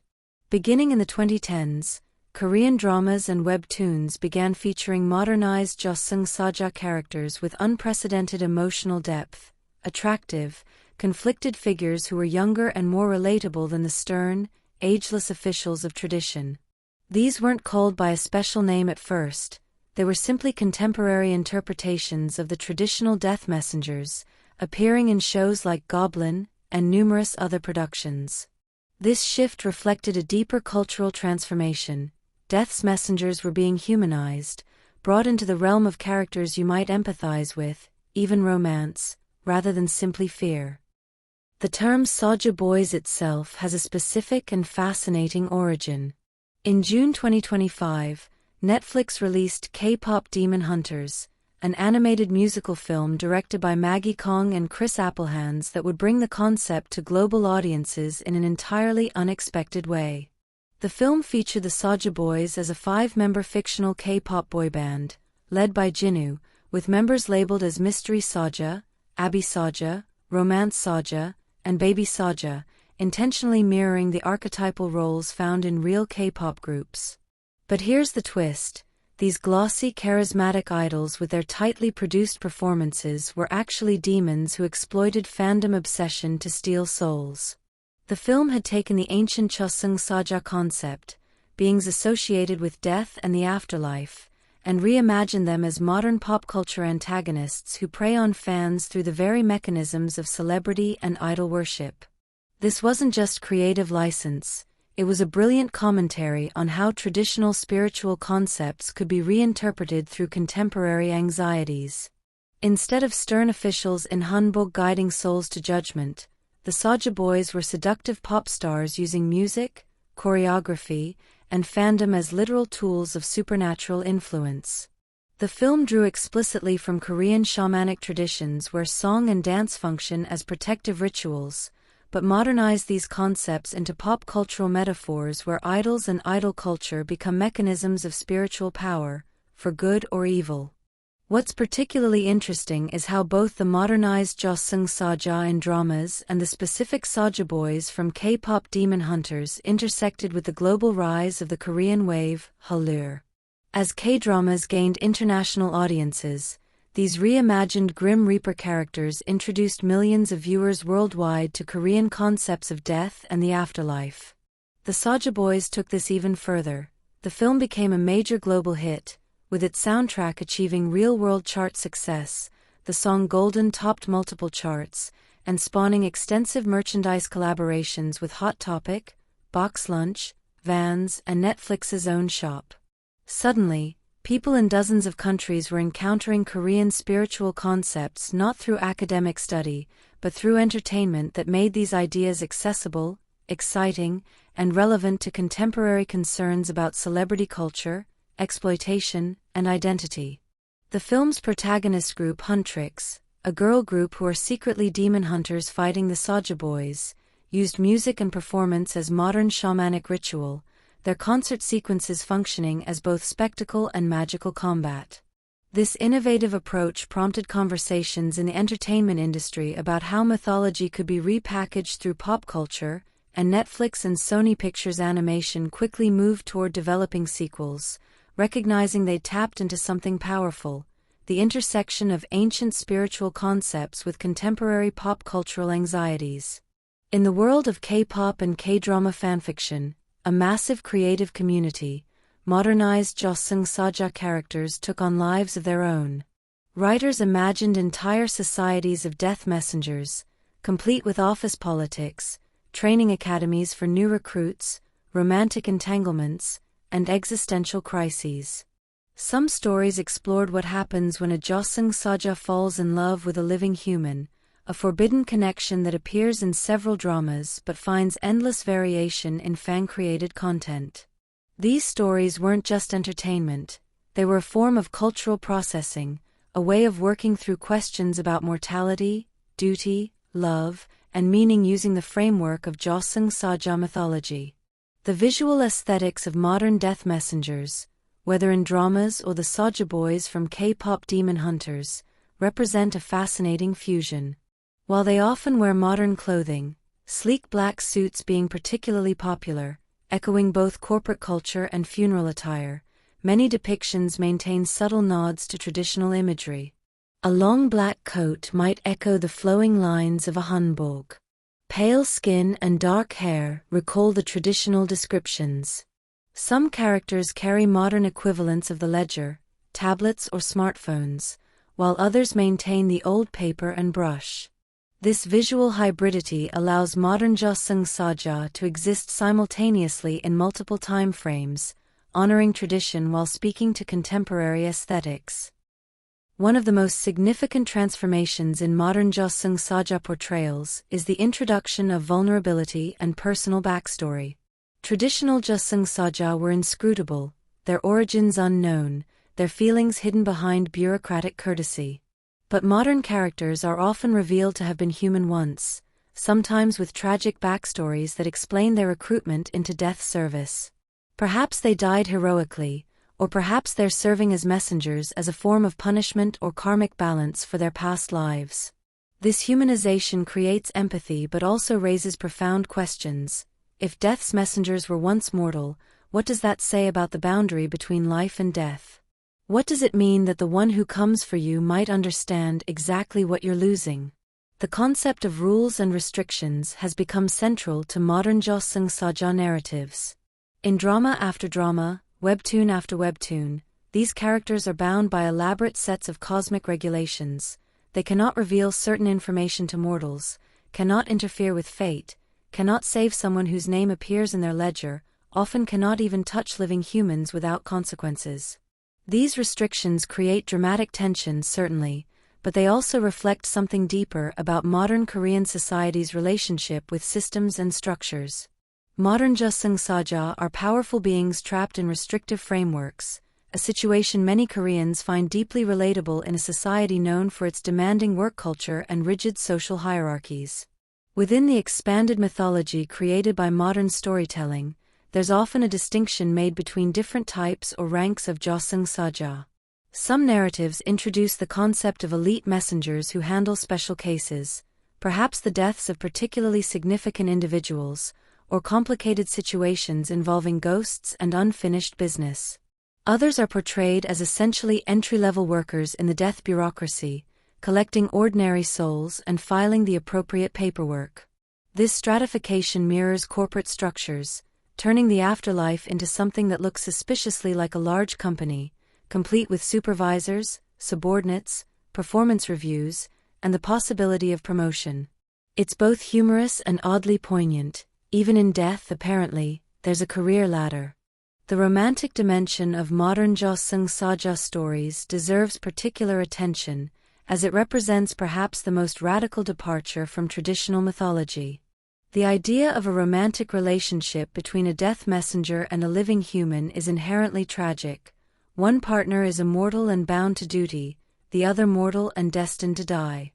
Beginning in the 2010s, Korean dramas and webtoons began featuring modernized Jeoseung Saja characters with unprecedented emotional depth, attractive, conflicted figures who were younger and more relatable than the stern, ageless officials of tradition. These weren't called by a special name at first, they were simply contemporary interpretations of the traditional death messengers, appearing in shows like Goblin and numerous other productions. This shift reflected a deeper cultural transformation. Death's messengers were being humanized, brought into the realm of characters you might empathize with, even romance, rather than simply fear. The term Saja Boys itself has a specific and fascinating origin. In June 2025, Netflix released K-pop Demon Hunters, an animated musical film directed by Maggie Kong and Chris Applehands that would bring the concept to global audiences in an entirely unexpected way. The film featured the Saja Boys as a 5-member fictional K-pop boy band, led by Jinwoo, with members labeled as Mystery Saja, Abby Saja, Romance Saja, and Baby Saja, intentionally mirroring the archetypal roles found in real K-pop groups. But here's the twist. These glossy, charismatic idols with their tightly produced performances were actually demons who exploited fandom obsession to steal souls. The film had taken the ancient Jeoseung Saja concept, beings associated with death and the afterlife, and reimagined them as modern pop culture antagonists who prey on fans through the very mechanisms of celebrity and idol worship. This wasn't just creative license. It was a brilliant commentary on how traditional spiritual concepts could be reinterpreted through contemporary anxieties. Instead of stern officials in hanbok guiding souls to judgment, the Saja Boys were seductive pop stars using music, choreography, and fandom as literal tools of supernatural influence. The film drew explicitly from Korean shamanic traditions where song and dance function as protective rituals, but modernized these concepts into pop cultural metaphors where idols and idol culture become mechanisms of spiritual power, for good or evil. What's particularly interesting is how both the modernized Jeoseung Saja in dramas and the specific Saja Boys from K-pop Demon Hunters intersected with the global rise of the Korean wave, Hallyu. As K-dramas gained international audiences, these reimagined Grim Reaper characters introduced millions of viewers worldwide to Korean concepts of death and the afterlife. The Saja Boys took this even further. The film became a major global hit, with its soundtrack achieving real-world chart success. The song Golden topped multiple charts, and spawning extensive merchandise collaborations with Hot Topic, Box Lunch, Vans, and Netflix's own shop. Suddenly, people in dozens of countries were encountering Korean spiritual concepts not through academic study, but through entertainment that made these ideas accessible, exciting, and relevant to contemporary concerns about celebrity culture, exploitation, and identity. The film's protagonist group Huntrix, a girl group who are secretly demon hunters fighting the Saja Boys, used music and performance as modern shamanic ritual, their concert sequences functioning as both spectacle and magical combat. This innovative approach prompted conversations in the entertainment industry about how mythology could be repackaged through pop culture, and Netflix and Sony Pictures Animation quickly moved toward developing sequels, recognizing they tapped into something powerful: the intersection of ancient spiritual concepts with contemporary pop cultural anxieties. In the world of K-pop and K-drama fanfiction, a massive creative community, modernized Jeoseung Saja characters took on lives of their own. Writers imagined entire societies of death messengers, complete with office politics, training academies for new recruits, romantic entanglements, and existential crises. Some stories explored what happens when a Jeoseung Saja falls in love with a living human, a forbidden connection that appears in several dramas but finds endless variation in fan-created content. These stories weren't just entertainment, they were a form of cultural processing, a way of working through questions about mortality, duty, love, and meaning using the framework of Jeoseung Saja mythology. The visual aesthetics of modern death messengers, whether in dramas or the Saja Boys from K-pop Demon Hunters, represent a fascinating fusion. While they often wear modern clothing, sleek black suits being particularly popular, echoing both corporate culture and funeral attire, many depictions maintain subtle nods to traditional imagery. A long black coat might echo the flowing lines of a hanbok. Pale skin and dark hair recall the traditional descriptions. Some characters carry modern equivalents of the ledger, tablets or smartphones, while others maintain the old paper and brush. This visual hybridity allows modern Jeoseung Saja to exist simultaneously in multiple time frames, honoring tradition while speaking to contemporary aesthetics. One of the most significant transformations in modern Jeoseung Saja portrayals is the introduction of vulnerability and personal backstory. Traditional Jeoseung Saja were inscrutable, their origins unknown, their feelings hidden behind bureaucratic courtesy. But modern characters are often revealed to have been human once, sometimes with tragic backstories that explain their recruitment into death service. Perhaps they died heroically, or perhaps they're serving as messengers as a form of punishment or karmic balance for their past lives. This humanization creates empathy but also raises profound questions. If death's messengers were once mortal, what does that say about the boundary between life and death? What does it mean that the one who comes for you might understand exactly what you're losing? The concept of rules and restrictions has become central to modern Jeoseung Saja narratives. In drama after drama, webtoon after webtoon, these characters are bound by elaborate sets of cosmic regulations. They cannot reveal certain information to mortals, cannot interfere with fate, cannot save someone whose name appears in their ledger, often cannot even touch living humans without consequences. These restrictions create dramatic tension, certainly, but they also reflect something deeper about modern Korean society's relationship with systems and structures. Modern Jeoseung Saja are powerful beings trapped in restrictive frameworks, a situation many Koreans find deeply relatable in a society known for its demanding work culture and rigid social hierarchies. Within the expanded mythology created by modern storytelling, there's often a distinction made between different types or ranks of Jeoseung Saja. Some narratives introduce the concept of elite messengers who handle special cases, perhaps the deaths of particularly significant individuals, or complicated situations involving ghosts and unfinished business. Others are portrayed as essentially entry-level workers in the death bureaucracy, collecting ordinary souls and filing the appropriate paperwork. This stratification mirrors corporate structures, turning the afterlife into something that looks suspiciously like a large company, complete with supervisors, subordinates, performance reviews, and the possibility of promotion. It's both humorous and oddly poignant. Even in death, apparently, there's a career ladder. The romantic dimension of modern Jeoseung Saja stories deserves particular attention, as it represents perhaps the most radical departure from traditional mythology. The idea of a romantic relationship between a death messenger and a living human is inherently tragic. One partner is immortal and bound to duty, the other mortal and destined to die.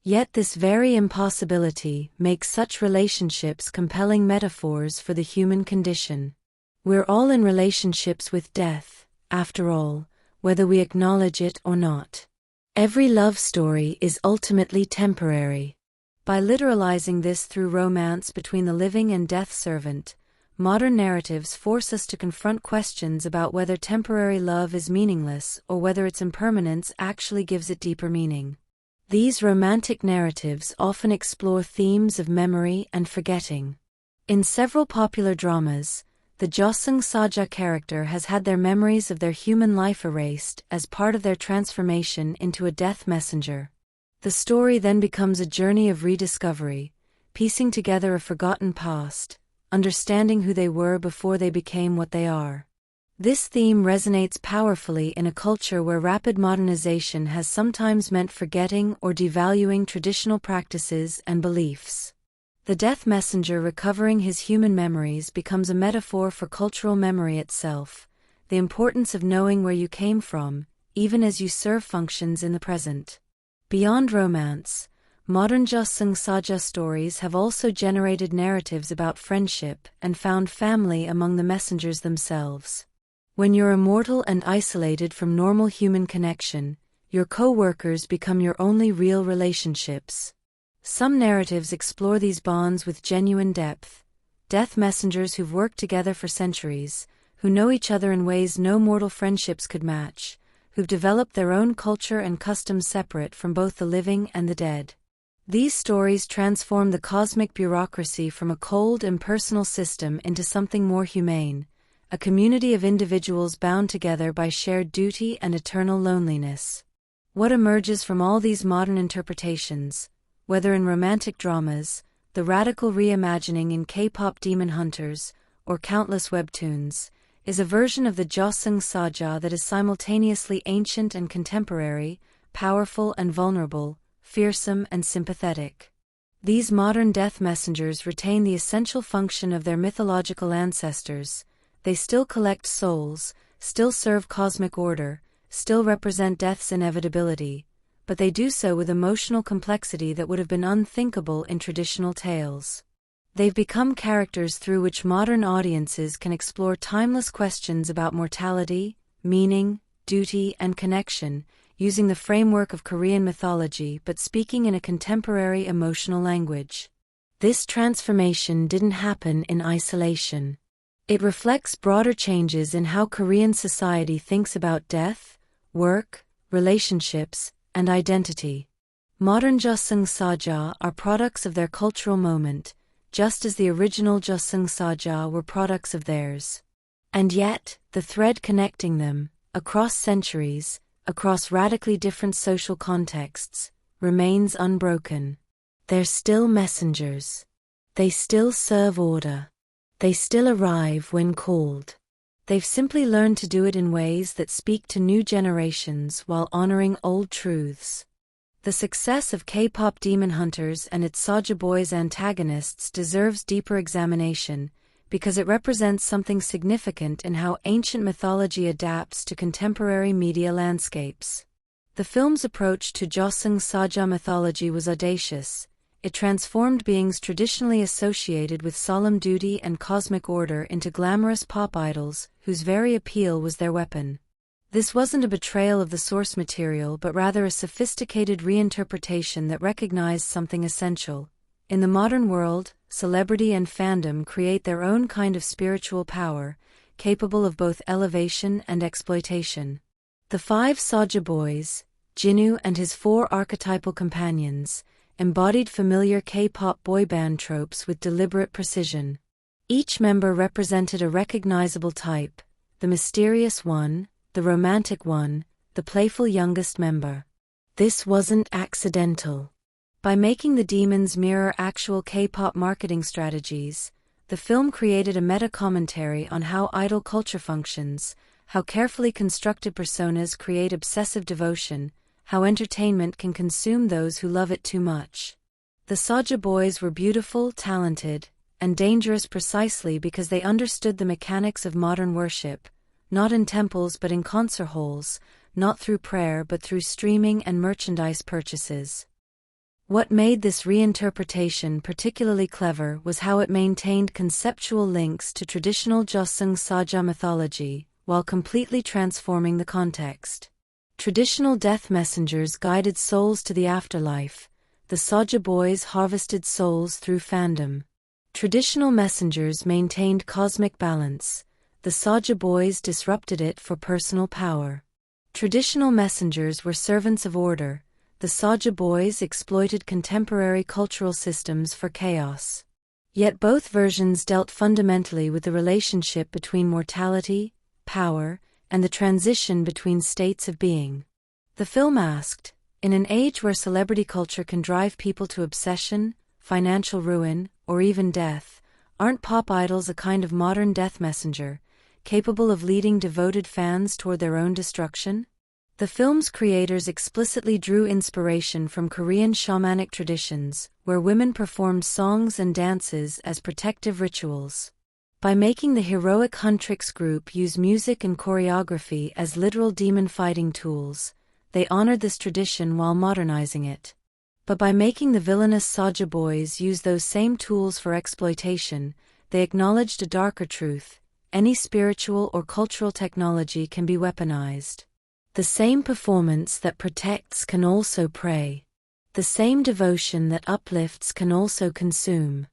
Yet this very impossibility makes such relationships compelling metaphors for the human condition. We're all in relationships with death, after all, whether we acknowledge it or not. Every love story is ultimately temporary. By literalizing this through romance between the living and death servant, modern narratives force us to confront questions about whether temporary love is meaningless or whether its impermanence actually gives it deeper meaning. These romantic narratives often explore themes of memory and forgetting. In several popular dramas, the Jeoseung Saja character has had their memories of their human life erased as part of their transformation into a death messenger. The story then becomes a journey of rediscovery, piecing together a forgotten past, understanding who they were before they became what they are. This theme resonates powerfully in a culture where rapid modernization has sometimes meant forgetting or devaluing traditional practices and beliefs. The death messenger recovering his human memories becomes a metaphor for cultural memory itself, the importance of knowing where you came from, even as you serve functions in the present. Beyond romance, modern Jeoseung Saja stories have also generated narratives about friendship and found family among the messengers themselves. When you're immortal and isolated from normal human connection, your co-workers become your only real relationships. Some narratives explore these bonds with genuine depth. Death messengers who've worked together for centuries, who know each other in ways no mortal friendships could match, who've developed their own culture and customs separate from both the living and the dead. These stories transform the cosmic bureaucracy from a cold, impersonal system into something more humane, a community of individuals bound together by shared duty and eternal loneliness. What emerges from all these modern interpretations? whether in romantic dramas, the radical reimagining in K-pop Demon Hunters, or countless webtoons, is a version of the Jeoseung Saja that is simultaneously ancient and contemporary, powerful and vulnerable, fearsome and sympathetic. These modern death messengers retain the essential function of their mythological ancestors. They still collect souls, still serve cosmic order, still represent death's inevitability, but they do so with emotional complexity that would have been unthinkable in traditional tales. They've become characters through which modern audiences can explore timeless questions about mortality, meaning, duty, and connection, using the framework of Korean mythology but speaking in a contemporary emotional language. This transformation didn't happen in isolation. It reflects broader changes in how Korean society thinks about death, work, relationships, and identity. Modern Jeoseung Saja are products of their cultural moment, just as the original Jeoseung Saja were products of theirs. And yet, the thread connecting them, across centuries, across radically different social contexts, remains unbroken. They're still messengers. They still serve order. They still arrive when called. They've simply learned to do it in ways that speak to new generations while honoring old truths. The success of K-pop Demon Hunters and its Saja Boys antagonists deserves deeper examination, because it represents something significant in how ancient mythology adapts to contemporary media landscapes. The film's approach to Jeoseung Saja mythology was audacious. It transformed beings traditionally associated with solemn duty and cosmic order into glamorous pop idols whose very appeal was their weapon. This wasn't a betrayal of the source material but rather a sophisticated reinterpretation that recognized something essential. In the modern world, celebrity and fandom create their own kind of spiritual power, capable of both elevation and exploitation. The 5 Saja Boys, Jinwoo and his 4 archetypal companions, embodied familiar K-pop boy band tropes with deliberate precision. Each member represented a recognizable type: the mysterious one, the romantic one, the playful youngest member. This wasn't accidental. By making the demons mirror actual K-pop marketing strategies, the film created a meta-commentary on how idol culture functions, how carefully constructed personas create obsessive devotion, how entertainment can consume those who love it too much. The Saja Boys were beautiful, talented, and dangerous precisely because they understood the mechanics of modern worship, not in temples but in concert halls, not through prayer but through streaming and merchandise purchases. What made this reinterpretation particularly clever was how it maintained conceptual links to traditional Jeoseung Saja mythology, while completely transforming the context. Traditional death messengers guided souls to the afterlife. The Saja Boys harvested souls through fandom. Traditional messengers maintained cosmic balance. The Saja Boys disrupted it for personal power. Traditional messengers were servants of order. The Saja Boys exploited contemporary cultural systems for chaos. Yet both versions dealt fundamentally with the relationship between mortality, power, and the transition between states of being. The film asked, in an age where celebrity culture can drive people to obsession, financial ruin, or even death, aren't pop idols a kind of modern death messenger, capable of leading devoted fans toward their own destruction? The film's creators explicitly drew inspiration from Korean shamanic traditions, where women performed songs and dances as protective rituals. By making the heroic Huntrix group use music and choreography as literal demon-fighting tools, they honored this tradition while modernizing it. But by making the villainous Saja Boys use those same tools for exploitation, they acknowledged a darker truth: any spiritual or cultural technology can be weaponized. The same performance that protects can also prey. The same devotion that uplifts can also consume.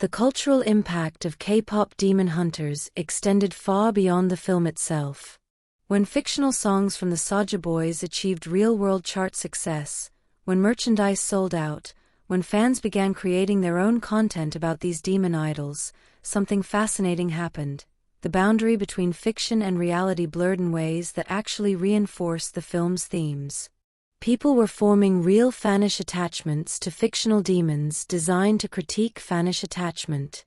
The cultural impact of K-pop Demon Hunters extended far beyond the film itself. When fictional songs from the Saja Boys achieved real-world chart success, when merchandise sold out, when fans began creating their own content about these demon idols, something fascinating happened. The boundary between fiction and reality blurred in ways that actually reinforced the film's themes. People were forming real fanish attachments to fictional demons designed to critique fanish attachment.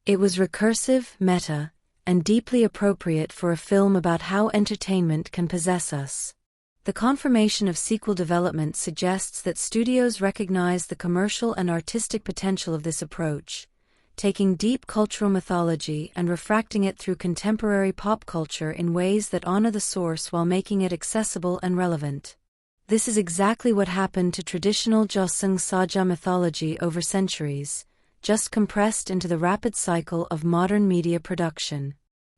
It was recursive, meta, and deeply appropriate for a film about how entertainment can possess us. The confirmation of sequel development suggests that studios recognize the commercial and artistic potential of this approach, taking deep cultural mythology and refracting it through contemporary pop culture in ways that honor the source while making it accessible and relevant. This is exactly what happened to traditional Jeoseung Saja mythology over centuries, just compressed into the rapid cycle of modern media production.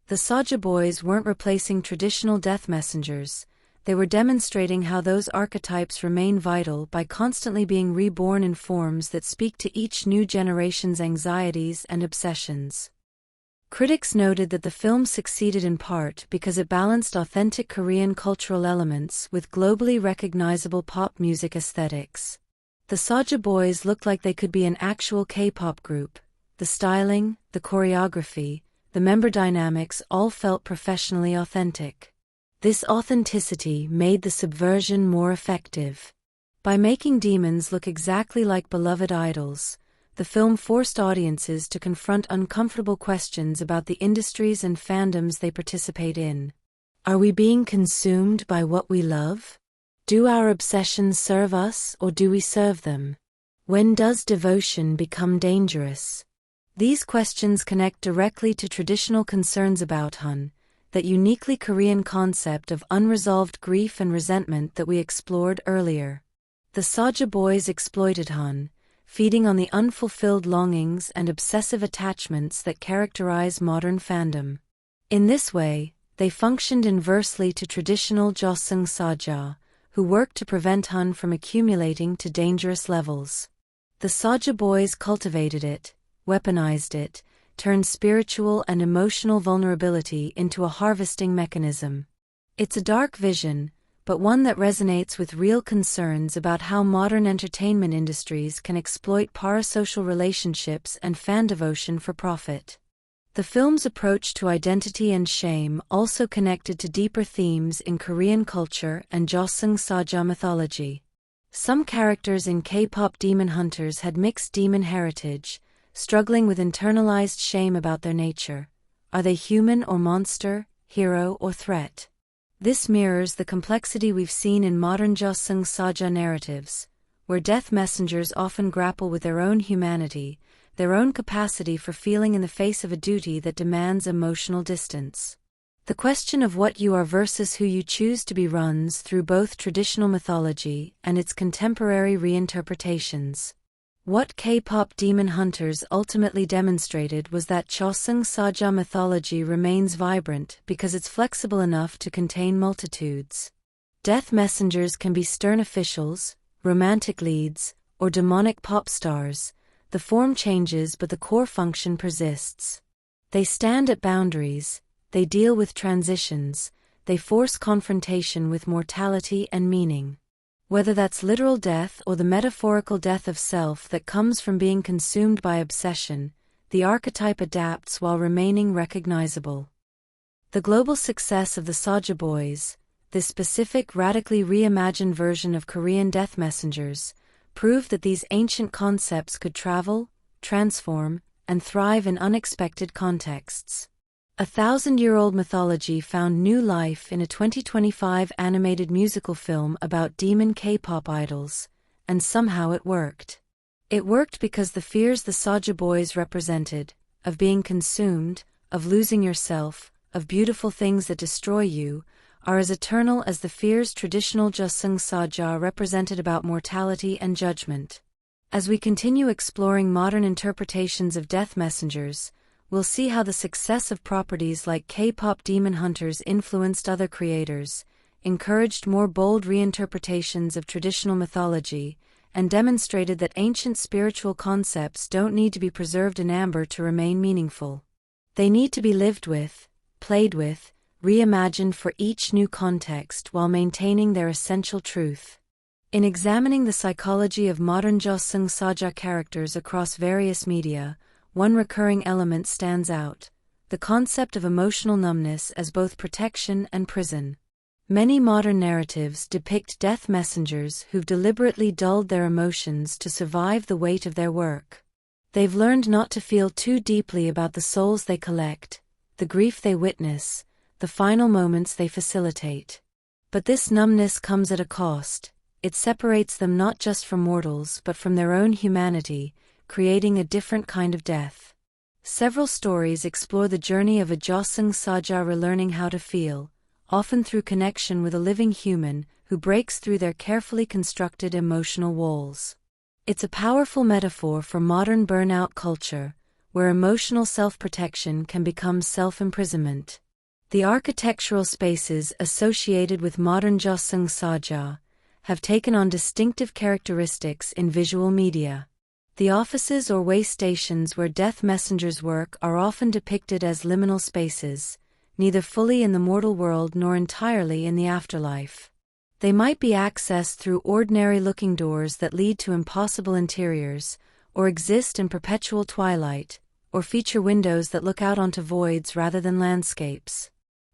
The Saja Boys weren't replacing traditional death messengers, they were demonstrating how those archetypes remain vital by constantly being reborn in forms that speak to each new generation's anxieties and obsessions. Critics noted that the film succeeded in part because it balanced authentic Korean cultural elements with globally recognizable pop music aesthetics. The Saja Boys looked like they could be an actual K-pop group. The styling, the choreography, the member dynamics all felt professionally authentic. This authenticity made the subversion more effective. By making demons look exactly like beloved idols, the film forced audiences to confront uncomfortable questions about the industries and fandoms they participate in. Are we being consumed by what we love? Do our obsessions serve us or do we serve them? When does devotion become dangerous? These questions connect directly to traditional concerns about Han, that uniquely Korean concept of unresolved grief and resentment that we explored earlier. The Saja Boys exploited Han, feeding on the unfulfilled longings and obsessive attachments that characterize modern fandom. In this way, they functioned inversely to traditional Jeoseung Saja, who worked to prevent Han from accumulating to dangerous levels. The Saja Boys cultivated it, weaponized it, turned spiritual and emotional vulnerability into a harvesting mechanism. It's a dark vision, but one that resonates with real concerns about how modern entertainment industries can exploit parasocial relationships and fan devotion for profit. The film's approach to identity and shame also connected to deeper themes in Korean culture and Jeoseung Saja mythology. Some characters in K-pop demon hunters had mixed demon heritage, struggling with internalized shame about their nature. Are they human or monster, hero or threat? This mirrors the complexity we've seen in modern Jeoseung Saja narratives, where death messengers often grapple with their own humanity, their own capacity for feeling in the face of a duty that demands emotional distance. The question of what you are versus who you choose to be runs through both traditional mythology and its contemporary reinterpretations. What K-pop demon hunters ultimately demonstrated was that Jeoseung Saja mythology remains vibrant because it's flexible enough to contain multitudes. Death messengers can be stern officials, romantic leads, or demonic pop stars. The form changes but the core function persists. They stand at boundaries, they deal with transitions, they force confrontation with mortality and meaning. Whether that's literal death or the metaphorical death of self that comes from being consumed by obsession, the archetype adapts while remaining recognizable. The global success of the Saja Boys, this specific radically reimagined version of Korean death messengers, proved that these ancient concepts could travel, transform, and thrive in unexpected contexts. A 1,000-year-old mythology found new life in a 2025 animated musical film about demon K-pop idols, and somehow it worked. It worked because the fears the Saja Boys represented, of being consumed, of losing yourself, of beautiful things that destroy you, are as eternal as the fears traditional Jeoseung Saja represented about mortality and judgment. As we continue exploring modern interpretations of death messengers, we'll see how the success of properties like K-pop demon hunters influenced other creators, encouraged more bold reinterpretations of traditional mythology, and demonstrated that ancient spiritual concepts don't need to be preserved in amber to remain meaningful. They need to be lived with, played with, reimagined for each new context while maintaining their essential truth. In examining the psychology of modern Jeoseung Saja characters across various media, one recurring element stands out: the concept of emotional numbness as both protection and prison. Many modern narratives depict death messengers who've deliberately dulled their emotions to survive the weight of their work. They've learned not to feel too deeply about the souls they collect, the grief they witness, the final moments they facilitate. But this numbness comes at a cost. It separates them not just from mortals but from their own humanity, creating a different kind of death. Several stories explore the journey of a Jeoseung Saja relearning how to feel, often through connection with a living human who breaks through their carefully constructed emotional walls. It's a powerful metaphor for modern burnout culture, where emotional self-protection can become self-imprisonment. The architectural spaces associated with modern Jeoseung Saja have taken on distinctive characteristics in visual media. The offices or way stations where death messengers work are often depicted as liminal spaces, neither fully in the mortal world nor entirely in the afterlife. They might be accessed through ordinary-looking doors that lead to impossible interiors, or exist in perpetual twilight, or feature windows that look out onto voids rather than landscapes.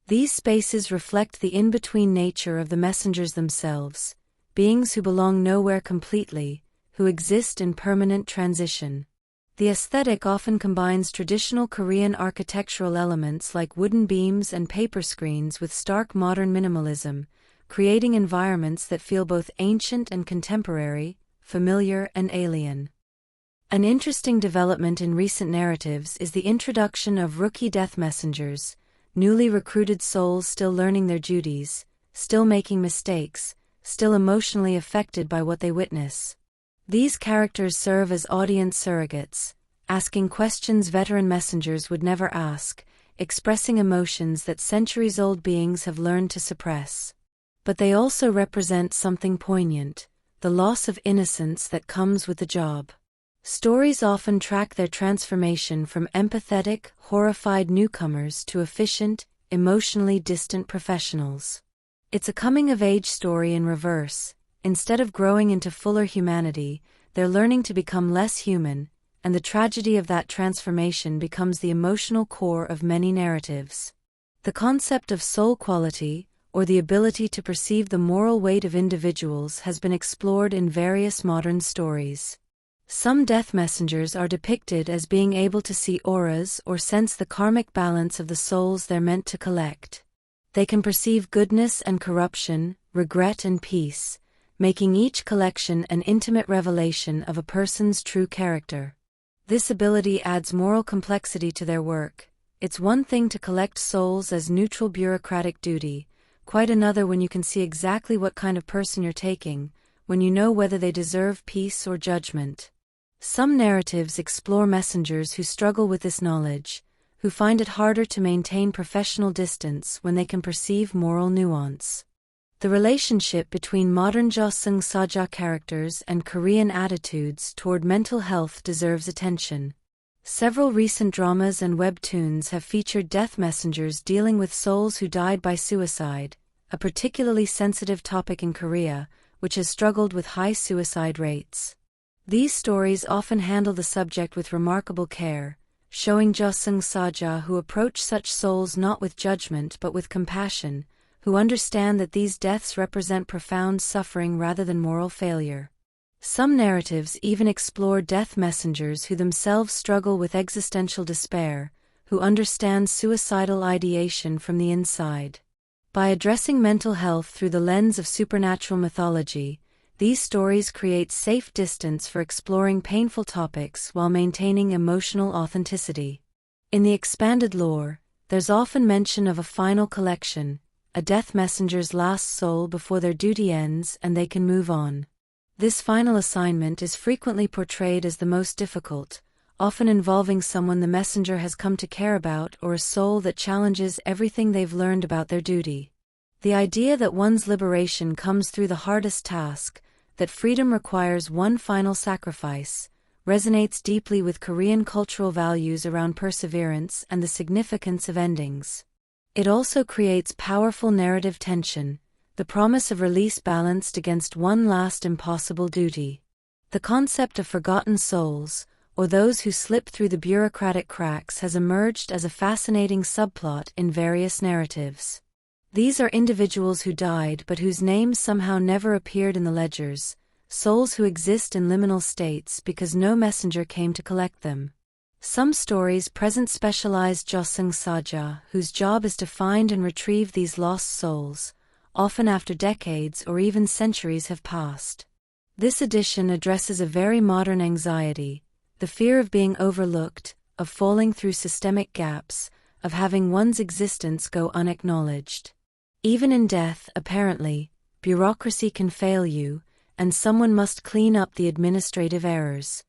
These spaces reflect the in-between nature of the messengers themselves, beings who belong nowhere completely, who exist in permanent transition. The aesthetic often combines traditional Korean architectural elements like wooden beams and paper screens with stark modern minimalism, creating environments that feel both ancient and contemporary, familiar and alien. An interesting development in recent narratives is the introduction of rookie death messengers, newly recruited souls still learning their duties, still making mistakes, still emotionally affected by what they witness. These characters serve as audience surrogates, asking questions veteran messengers would never ask, expressing emotions that centuries-old beings have learned to suppress. But they also represent something poignant, the loss of innocence that comes with the job. Stories often track their transformation from empathetic, horrified newcomers to efficient, emotionally distant professionals. It's a coming-of-age story in reverse. Instead of growing into fuller humanity, they're learning to become less human, and the tragedy of that transformation becomes the emotional core of many narratives. The concept of soul quality, or the ability to perceive the moral weight of individuals, has been explored in various modern stories. Some death messengers are depicted as being able to see auras or sense the karmic balance of the souls they're meant to collect. They can perceive goodness and corruption, regret and peace, making each collection an intimate revelation of a person's true character. This ability adds moral complexity to their work. It's one thing to collect souls as neutral bureaucratic duty, quite another when you can see exactly what kind of person you're taking, when you know whether they deserve peace or judgment. Some narratives explore messengers who struggle with this knowledge, who find it harder to maintain professional distance when they can perceive moral nuance. The relationship between modern Jeoseung Saja characters and Korean attitudes toward mental health deserves attention. Several recent dramas and webtoons have featured death messengers dealing with souls who died by suicide, a particularly sensitive topic in Korea, which has struggled with high suicide rates. These stories often handle the subject with remarkable care, showing Jeoseung Saja who approach such souls not with judgment but with compassion, who understand that these deaths represent profound suffering rather than moral failure. Some narratives even explore death messengers who themselves struggle with existential despair, who understand suicidal ideation from the inside. By addressing mental health through the lens of supernatural mythology, these stories create safe distance for exploring painful topics while maintaining emotional authenticity. In the expanded lore, there's often mention of a final collection, a death messenger's last soul before their duty ends and they can move on. This final assignment is frequently portrayed as the most difficult, often involving someone the messenger has come to care about or a soul that challenges everything they've learned about their duty. The idea that one's liberation comes through the hardest task, that freedom requires one final sacrifice, resonates deeply with Korean cultural values around perseverance and the significance of endings. It also creates powerful narrative tension, the promise of release balanced against one last impossible duty. The concept of forgotten souls, or those who slip through the bureaucratic cracks, has emerged as a fascinating subplot in various narratives. These are individuals who died but whose names somehow never appeared in the ledgers, souls who exist in liminal states because no messenger came to collect them. Some stories present specialized Jeoseung Saja, whose job is to find and retrieve these lost souls, often after decades or even centuries have passed. This edition addresses a very modern anxiety, the fear of being overlooked, of falling through systemic gaps, of having one's existence go unacknowledged. Even in death, apparently, bureaucracy can fail you, and someone must clean up the administrative errors.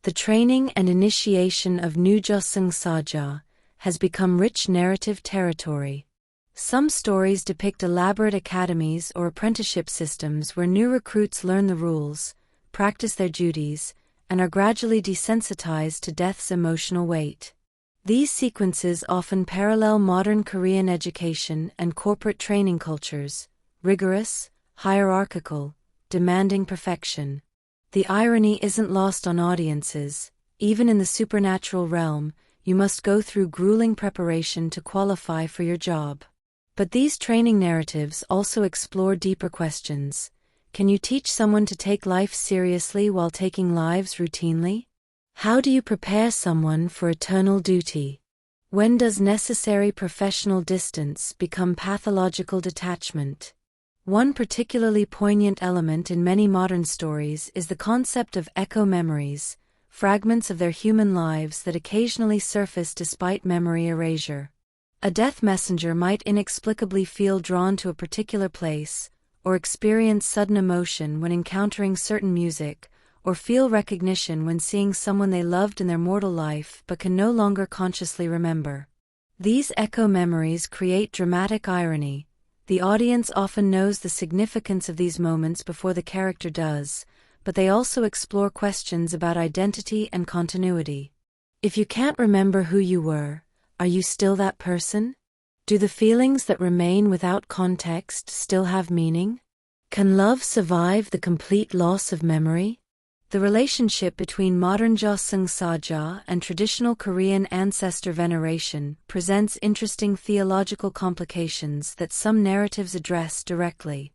The training and initiation of new Jeoseung Saja has become rich narrative territory. Some stories depict elaborate academies or apprenticeship systems where new recruits learn the rules, practice their duties, and are gradually desensitized to death's emotional weight. These sequences often parallel modern Korean education and corporate training cultures, rigorous, hierarchical, demanding perfection. The irony isn't lost on audiences. Even in the supernatural realm, you must go through grueling preparation to qualify for your job. But these training narratives also explore deeper questions. Can you teach someone to take life seriously while taking lives routinely? How do you prepare someone for eternal duty? When does necessary professional distance become pathological detachment? One particularly poignant element in many modern stories is the concept of echo memories, fragments of their human lives that occasionally surface despite memory erasure. A death messenger might inexplicably feel drawn to a particular place, or experience sudden emotion when encountering certain music, or feel recognition when seeing someone they loved in their mortal life but can no longer consciously remember. These echo memories create dramatic irony. The audience often knows the significance of these moments before the character does, but they also explore questions about identity and continuity. If you can't remember who you were, are you still that person? Do the feelings that remain without context still have meaning? Can love survive the complete loss of memory? The relationship between modern Jeoseung Saja and traditional Korean ancestor veneration presents interesting theological complications that some narratives address directly.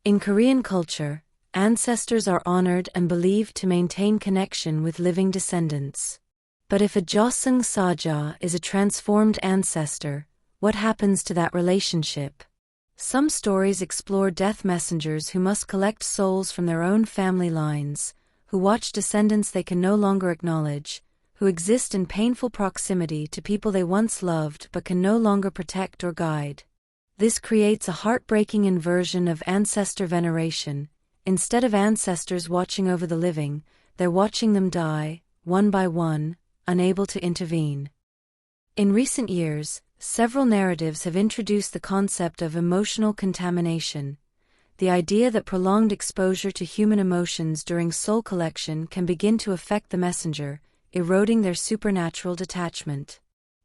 In Korean culture, ancestors are honored and believed to maintain connection with living descendants. But if a Jeoseung Saja is a transformed ancestor, what happens to that relationship? Some stories explore death messengers who must collect souls from their own family lines, who watch descendants they can no longer acknowledge, who exist in painful proximity to people they once loved but can no longer protect or guide. This creates a heartbreaking inversion of ancestor veneration. Instead of ancestors watching over the living, they're watching them die, one by one, unable to intervene. In recent years, several narratives have introduced the concept of emotional contamination, the idea that prolonged exposure to human emotions during soul collection can begin to affect the messenger, eroding their supernatural detachment.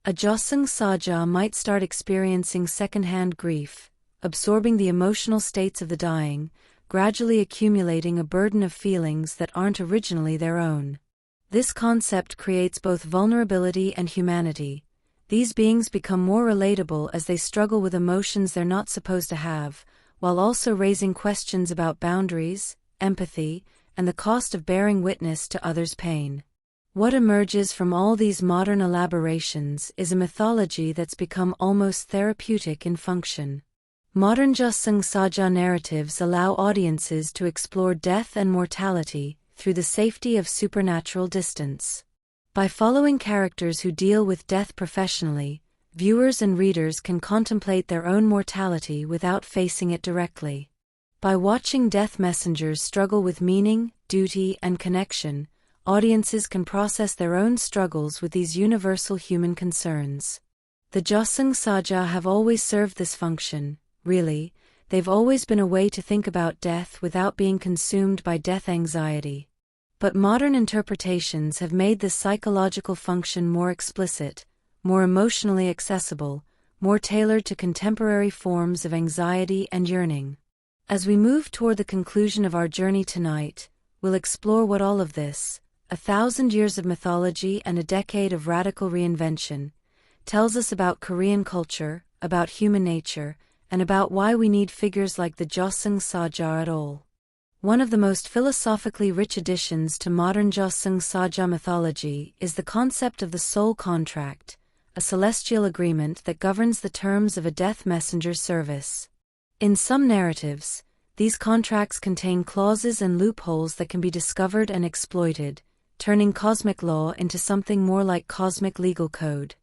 A Jeoseung Saja might start experiencing second-hand grief, absorbing the emotional states of the dying, gradually accumulating a burden of feelings that aren't originally their own. This concept creates both vulnerability and humanity. These beings become more relatable as they struggle with emotions they're not supposed to have, while also raising questions about boundaries, empathy, and the cost of bearing witness to others' pain. What emerges from all these modern elaborations is a mythology that's become almost therapeutic in function. Modern Jeoseung Saja narratives allow audiences to explore death and mortality through the safety of supernatural distance. By following characters who deal with death professionally, viewers and readers can contemplate their own mortality without facing it directly. By watching death messengers struggle with meaning, duty, and connection, audiences can process their own struggles with these universal human concerns. The Jeoseung Saja have always served this function, really. They've always been a way to think about death without being consumed by death anxiety. But modern interpretations have made this psychological function more explicit, more emotionally accessible, more tailored to contemporary forms of anxiety and yearning. As we move toward the conclusion of our journey tonight, we'll explore what all of this, 1,000 years of mythology and a decade of radical reinvention, tells us about Korean culture, about human nature, and about why we need figures like the Jeoseung Saja at all. One of the most philosophically rich additions to modern Jeoseung Saja mythology is the concept of the soul contract, a celestial agreement that governs the terms of a death messenger's service. In some narratives, these contracts contain clauses and loopholes that can be discovered and exploited, turning cosmic law into something more like cosmic legal code.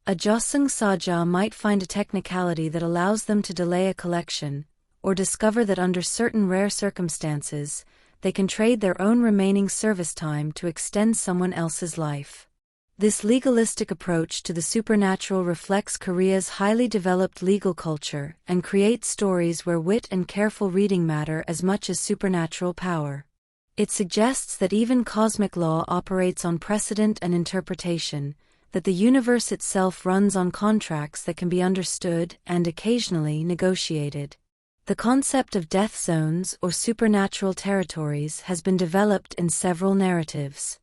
A Jeoseung Saja might find a technicality that allows them to delay a collection, or discover that under certain rare circumstances, they can trade their own remaining service time to extend someone else's life. This legalistic approach to the supernatural reflects Korea's highly developed legal culture and creates stories where wit and careful reading matter as much as supernatural power. It suggests that even cosmic law operates on precedent and interpretation, that the universe itself runs on contracts that can be understood and occasionally negotiated. The concept of death zones or supernatural territories has been developed in several narratives.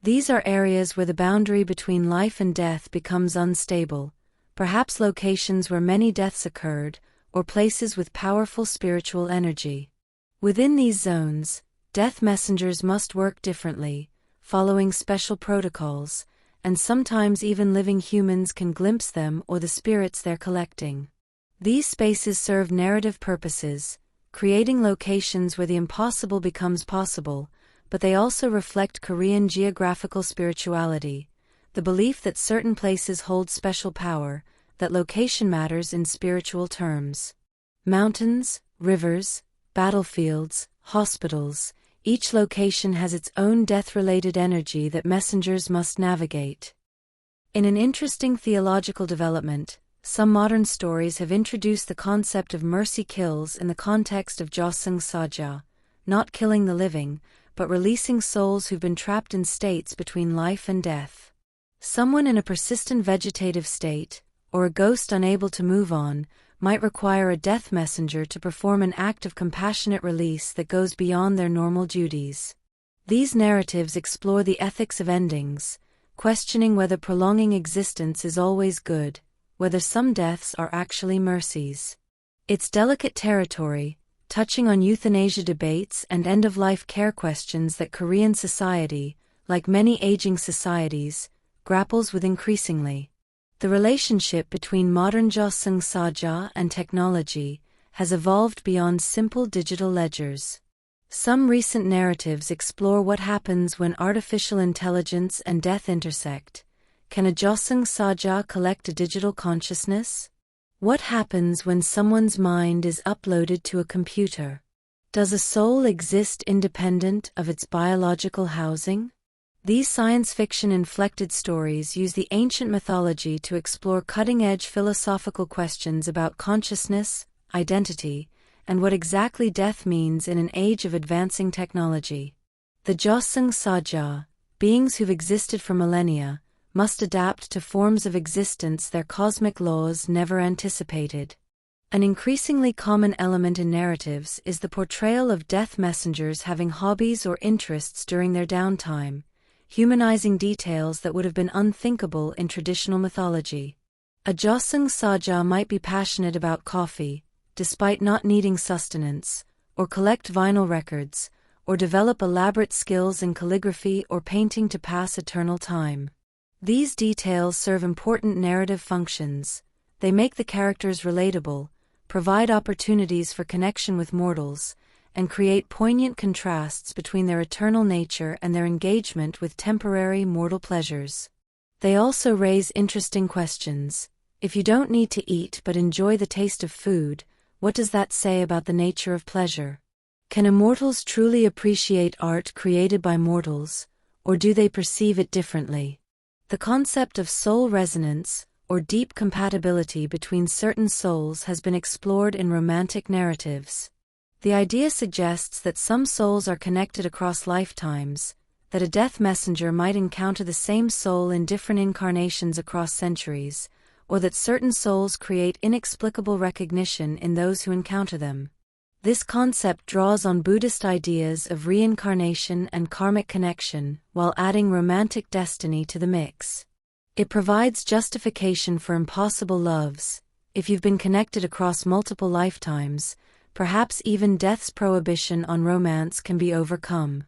These are areas where the boundary between life and death becomes unstable, perhaps locations where many deaths occurred, or places with powerful spiritual energy. Within these zones, death messengers must work differently, following special protocols, and sometimes even living humans can glimpse them or the spirits they're collecting. These spaces serve narrative purposes, creating locations where the impossible becomes possible, but they also reflect Korean geographical spirituality, the belief that certain places hold special power, that location matters in spiritual terms. Mountains, rivers, battlefields, hospitals, each location has its own death-related energy that messengers must navigate. In an interesting theological development, some modern stories have introduced the concept of mercy kills in the context of Jeoseung Saja, not killing the living, but releasing souls who've been trapped in states between life and death. Someone in a persistent vegetative state, or a ghost unable to move on, might require a death messenger to perform an act of compassionate release that goes beyond their normal duties. These narratives explore the ethics of endings, questioning whether prolonging existence is always good, whether some deaths are actually mercies. It's delicate territory, touching on euthanasia debates and end-of-life care questions that Korean society, like many aging societies, grapples with increasingly. The relationship between modern Jeoseung Saja and technology has evolved beyond simple digital ledgers. Some recent narratives explore what happens when artificial intelligence and death intersect. Can a Jeoseung Saja collect a digital consciousness? What happens when someone's mind is uploaded to a computer? Does a soul exist independent of its biological housing? These science fiction-inflected stories use the ancient mythology to explore cutting-edge philosophical questions about consciousness, identity, and what exactly death means in an age of advancing technology. The Jeoseung Saja, beings who've existed for millennia, must adapt to forms of existence their cosmic laws never anticipated. An increasingly common element in narratives is the portrayal of death messengers having hobbies or interests during their downtime, humanizing details that would have been unthinkable in traditional mythology. A Jeoseung Saja might be passionate about coffee, despite not needing sustenance, or collect vinyl records, or develop elaborate skills in calligraphy or painting to pass eternal time. These details serve important narrative functions. They make the characters relatable, provide opportunities for connection with mortals, and create poignant contrasts between their eternal nature and their engagement with temporary mortal pleasures. They also raise interesting questions. If you don't need to eat but enjoy the taste of food, what does that say about the nature of pleasure? Can immortals truly appreciate art created by mortals, or do they perceive it differently? The concept of soul resonance, or deep compatibility between certain souls, has been explored in romantic narratives. The idea suggests that some souls are connected across lifetimes, that a death messenger might encounter the same soul in different incarnations across centuries, or that certain souls create inexplicable recognition in those who encounter them. This concept draws on Buddhist ideas of reincarnation and karmic connection, while adding romantic destiny to the mix. It provides justification for impossible loves, If you've been connected across multiple lifetimes, perhaps even death's prohibition on romance can be overcome.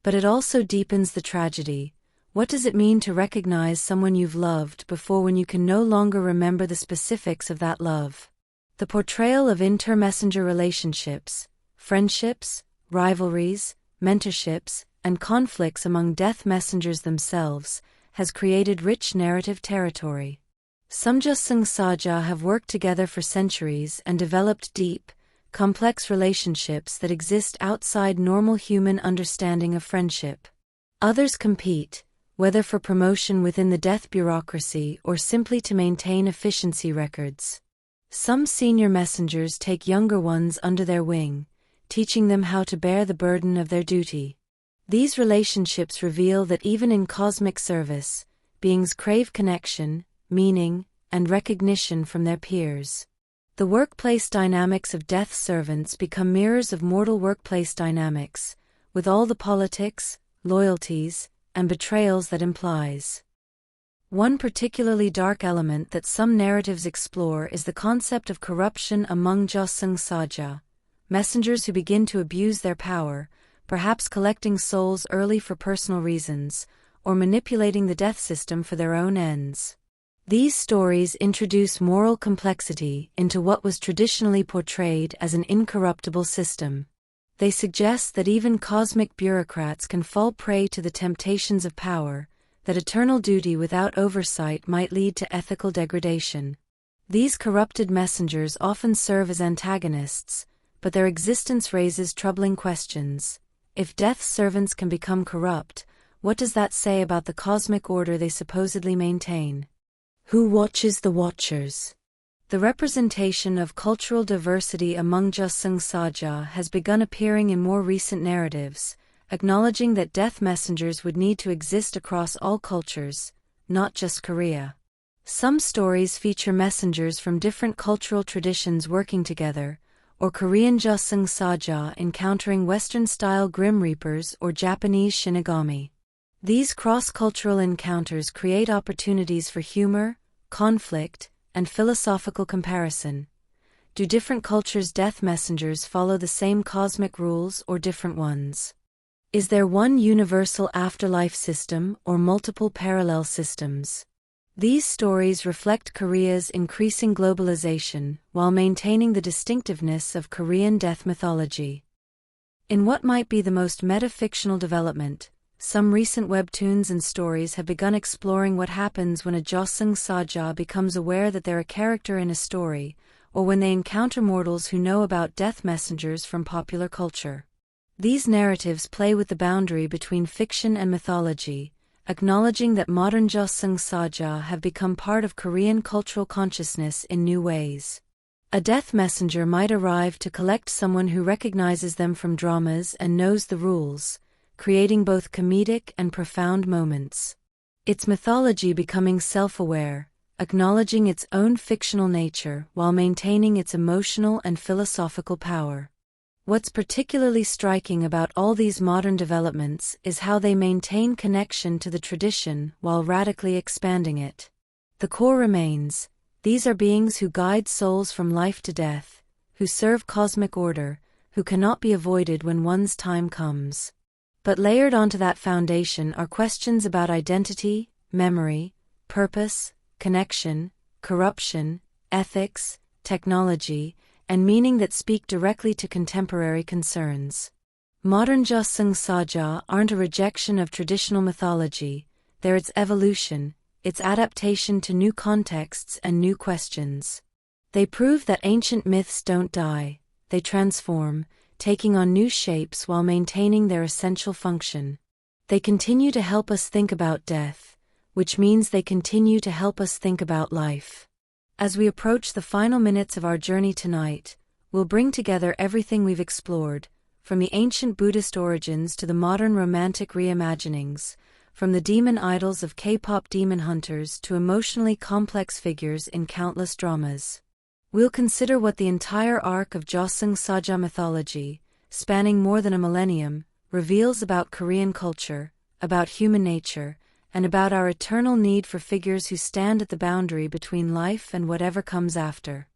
But it also deepens the tragedy. What does it mean to recognize someone you've loved before when you can no longer remember the specifics of that love? The portrayal of inter-messenger relationships, friendships, rivalries, mentorships, and conflicts among death messengers themselves has created rich narrative territory. Some Jeoseung Saja have worked together for centuries and developed deep, complex relationships that exist outside normal human understanding of friendship. Others compete, whether for promotion within the death bureaucracy or simply to maintain efficiency records. Some senior messengers take younger ones under their wing, teaching them how to bear the burden of their duty. These relationships reveal that even in cosmic service, beings crave connection, meaning, and recognition from their peers. The workplace dynamics of death servants become mirrors of mortal workplace dynamics, with all the politics, loyalties, and betrayals that implies. One particularly dark element that some narratives explore is the concept of corruption among Jeoseung Saja, messengers who begin to abuse their power, perhaps collecting souls early for personal reasons, or manipulating the death system for their own ends. These stories introduce moral complexity into what was traditionally portrayed as an incorruptible system. They suggest that even cosmic bureaucrats can fall prey to the temptations of power, that eternal duty without oversight might lead to ethical degradation. These corrupted messengers often serve as antagonists, but their existence raises troubling questions. If death servants can become corrupt, what does that say about the cosmic order they supposedly maintain? Who watches the watchers? The representation of cultural diversity among Jeoseung Saja has begun appearing in more recent narratives, acknowledging that death messengers would need to exist across all cultures, not just Korea. Some stories feature messengers from different cultural traditions working together, or Korean Jeoseung Saja encountering Western-style Grim Reapers or Japanese Shinigami. These cross-cultural encounters create opportunities for humor, conflict, and philosophical comparison. Do different cultures' death messengers follow the same cosmic rules or different ones? Is there one universal afterlife system or multiple parallel systems? These stories reflect Korea's increasing globalization while maintaining the distinctiveness of Korean death mythology. In what might be the most metafictional development, some recent webtoons and stories have begun exploring what happens when a Jeoseung Saja becomes aware that they're a character in a story, or when they encounter mortals who know about death messengers from popular culture. These narratives play with the boundary between fiction and mythology, acknowledging that modern Jeoseung Saja have become part of Korean cultural consciousness in new ways. A death messenger might arrive to collect someone who recognizes them from dramas and knows the rules, creating both comedic and profound moments. Its mythology becoming self-aware, acknowledging its own fictional nature while maintaining its emotional and philosophical power. What's particularly striking about all these modern developments is how they maintain connection to the tradition while radically expanding it. The core remains: these are beings who guide souls from life to death, who serve cosmic order, who cannot be avoided when one's time comes. But layered onto that foundation are questions about identity, memory, purpose, connection, corruption, ethics, technology, and meaning that speak directly to contemporary concerns. Modern Jeoseung Saja aren't a rejection of traditional mythology, they're its evolution, its adaptation to new contexts and new questions. They prove that ancient myths don't die, they transform, taking on new shapes while maintaining their essential function. They continue to help us think about death, which means they continue to help us think about life. As we approach the final minutes of our journey tonight, we'll bring together everything we've explored, from the ancient Buddhist origins to the modern romantic reimaginings, from the demon idols of K-pop demon hunters to emotionally complex figures in countless dramas. We'll consider what the entire arc of Jeoseung Saja mythology, spanning more than a millennium, reveals about Korean culture, about human nature, and about our eternal need for figures who stand at the boundary between life and whatever comes after.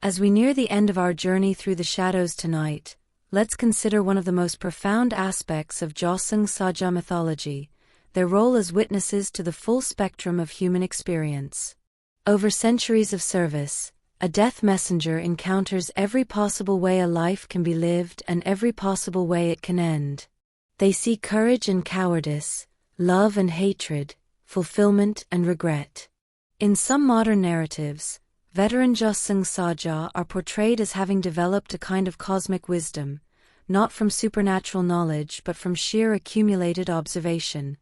As we near the end of our journey through the shadows tonight, let's consider one of the most profound aspects of Jeoseung Saja mythology, their role as witnesses to the full spectrum of human experience. Over centuries of service, a death messenger encounters every possible way a life can be lived and every possible way it can end. They see courage and cowardice, love and hatred, fulfillment and regret. In some modern narratives, veteran Jeoseung Saja are portrayed as having developed a kind of cosmic wisdom, not from supernatural knowledge but from sheer accumulated observation.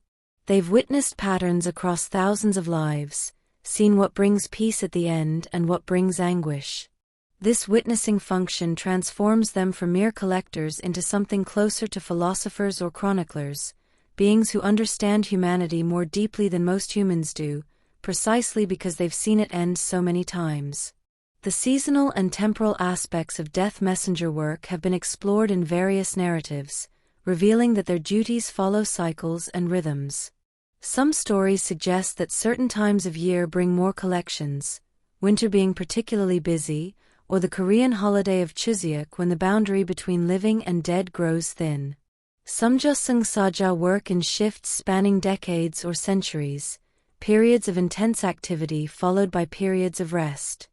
They've witnessed patterns across thousands of lives, seen what brings peace at the end and what brings anguish. This witnessing function transforms them from mere collectors into something closer to philosophers or chroniclers, beings who understand humanity more deeply than most humans do, precisely because they've seen it end so many times. The seasonal and temporal aspects of death messenger work have been explored in various narratives, revealing that their duties follow cycles and rhythms. Some stories suggest that certain times of year bring more collections, winter being particularly busy, or the Korean holiday of Chuseok when the boundary between living and dead grows thin. Some Jeoseung Saja work in shifts spanning decades or centuries, periods of intense activity followed by periods of rest.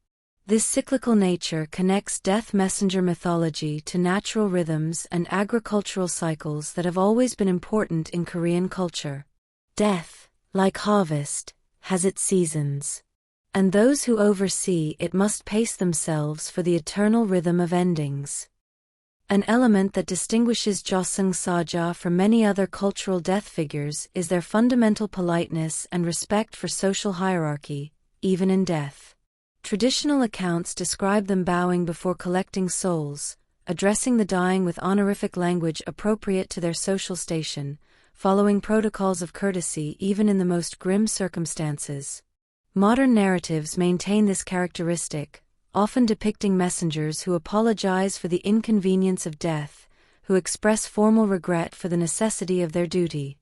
This cyclical nature connects death messenger mythology to natural rhythms and agricultural cycles that have always been important in Korean culture. Death, like harvest, has its seasons. And those who oversee it must pace themselves for the eternal rhythm of endings. An element that distinguishes Jeoseung Saja from many other cultural death figures is their fundamental politeness and respect for social hierarchy, even in death. Traditional accounts describe them bowing before collecting souls, addressing the dying with honorific language appropriate to their social station, following protocols of courtesy even in the most grim circumstances. Modern narratives maintain this characteristic, often depicting messengers who apologize for the inconvenience of death, who express formal regret for the necessity of their duty.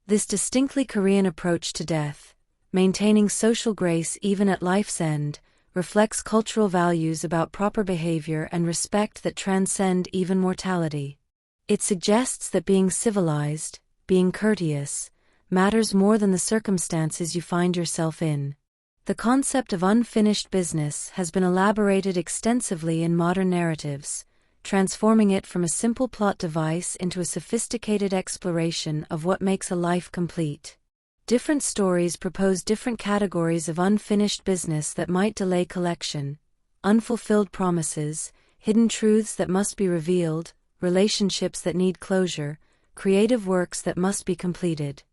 This distinctly Korean approach to death, maintaining social grace even at life's end, reflects cultural values about proper behavior and respect that transcend even mortality. It suggests that being civilized, being courteous, matters more than the circumstances you find yourself in. The concept of unfinished business has been elaborated extensively in modern narratives, transforming it from a simple plot device into a sophisticated exploration of what makes a life complete. Different stories propose different categories of unfinished business that might delay collection: unfulfilled promises, hidden truths that must be revealed, relationships that need closure, creative works that must be completed.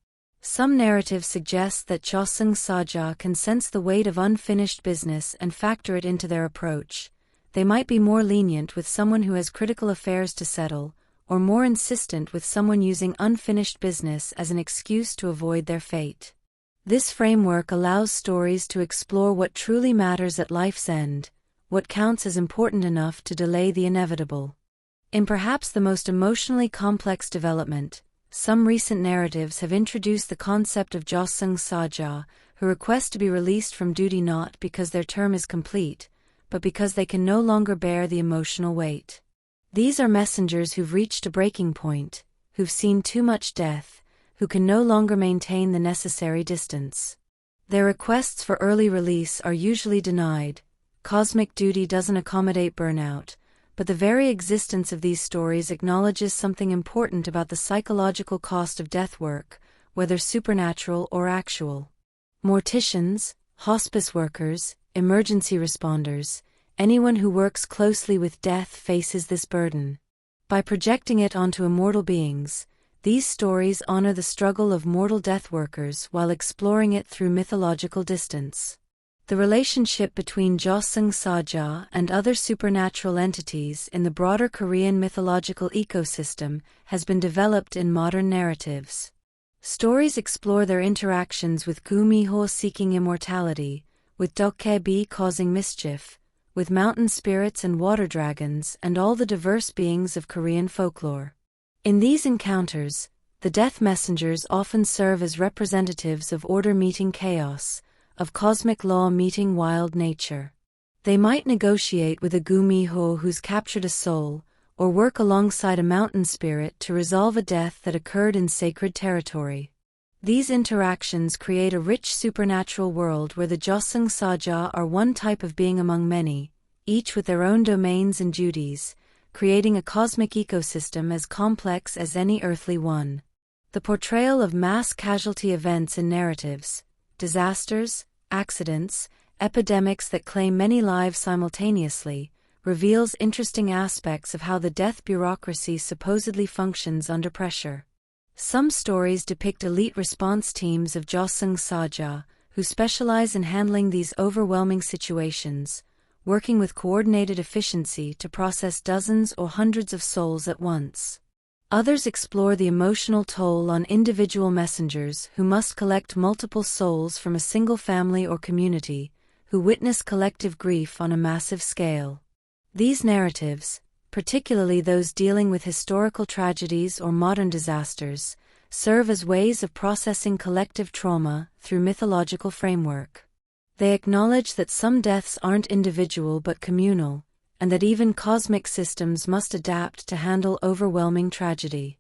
Some narratives suggest that Jeoseung Saja can sense the weight of unfinished business and factor it into their approach. They might be more lenient with someone who has critical affairs to settle, or more insistent with someone using unfinished business as an excuse to avoid their fate. This framework allows stories to explore what truly matters at life's end, what counts as important enough to delay the inevitable. In perhaps the most emotionally complex development, some recent narratives have introduced the concept of Jeoseung Saja, who request to be released from duty not because their term is complete, but because they can no longer bear the emotional weight. These are messengers who've reached a breaking point, who've seen too much death, who can no longer maintain the necessary distance. Their requests for early release are usually denied. Cosmic duty doesn't accommodate burnout, but the very existence of these stories acknowledges something important about the psychological cost of death work, whether supernatural or actual. Morticians, hospice workers, emergency responders, anyone who works closely with death faces this burden. By projecting it onto immortal beings, these stories honor the struggle of mortal death workers while exploring it through mythological distance. The relationship between Jeoseung Saja and other supernatural entities in the broader Korean mythological ecosystem has been developed in modern narratives. Stories explore their interactions with Gumiho seeking immortality, with Dokkaebi causing mischief, with mountain spirits and water dragons and all the diverse beings of Korean folklore. In these encounters, the death messengers often serve as representatives of order meeting chaos, of cosmic law meeting wild nature. They might negotiate with a gumiho who's captured a soul, or work alongside a mountain spirit to resolve a death that occurred in sacred territory. These interactions create a rich supernatural world where the Jeoseung Saja are one type of being among many, each with their own domains and duties, creating a cosmic ecosystem as complex as any earthly one. The portrayal of mass casualty events in narratives, disasters, accidents, epidemics that claim many lives simultaneously, reveals interesting aspects of how the death bureaucracy supposedly functions under pressure. Some stories depict elite response teams of Jeoseung Saja, who specialize in handling these overwhelming situations, working with coordinated efficiency to process dozens or hundreds of souls at once. Others explore the emotional toll on individual messengers who must collect multiple souls from a single family or community, who witness collective grief on a massive scale. These narratives, particularly those dealing with historical tragedies or modern disasters, serve as ways of processing collective trauma through mythological framework. They acknowledge that some deaths aren't individual but communal, and that even cosmic systems must adapt to handle overwhelming tragedy.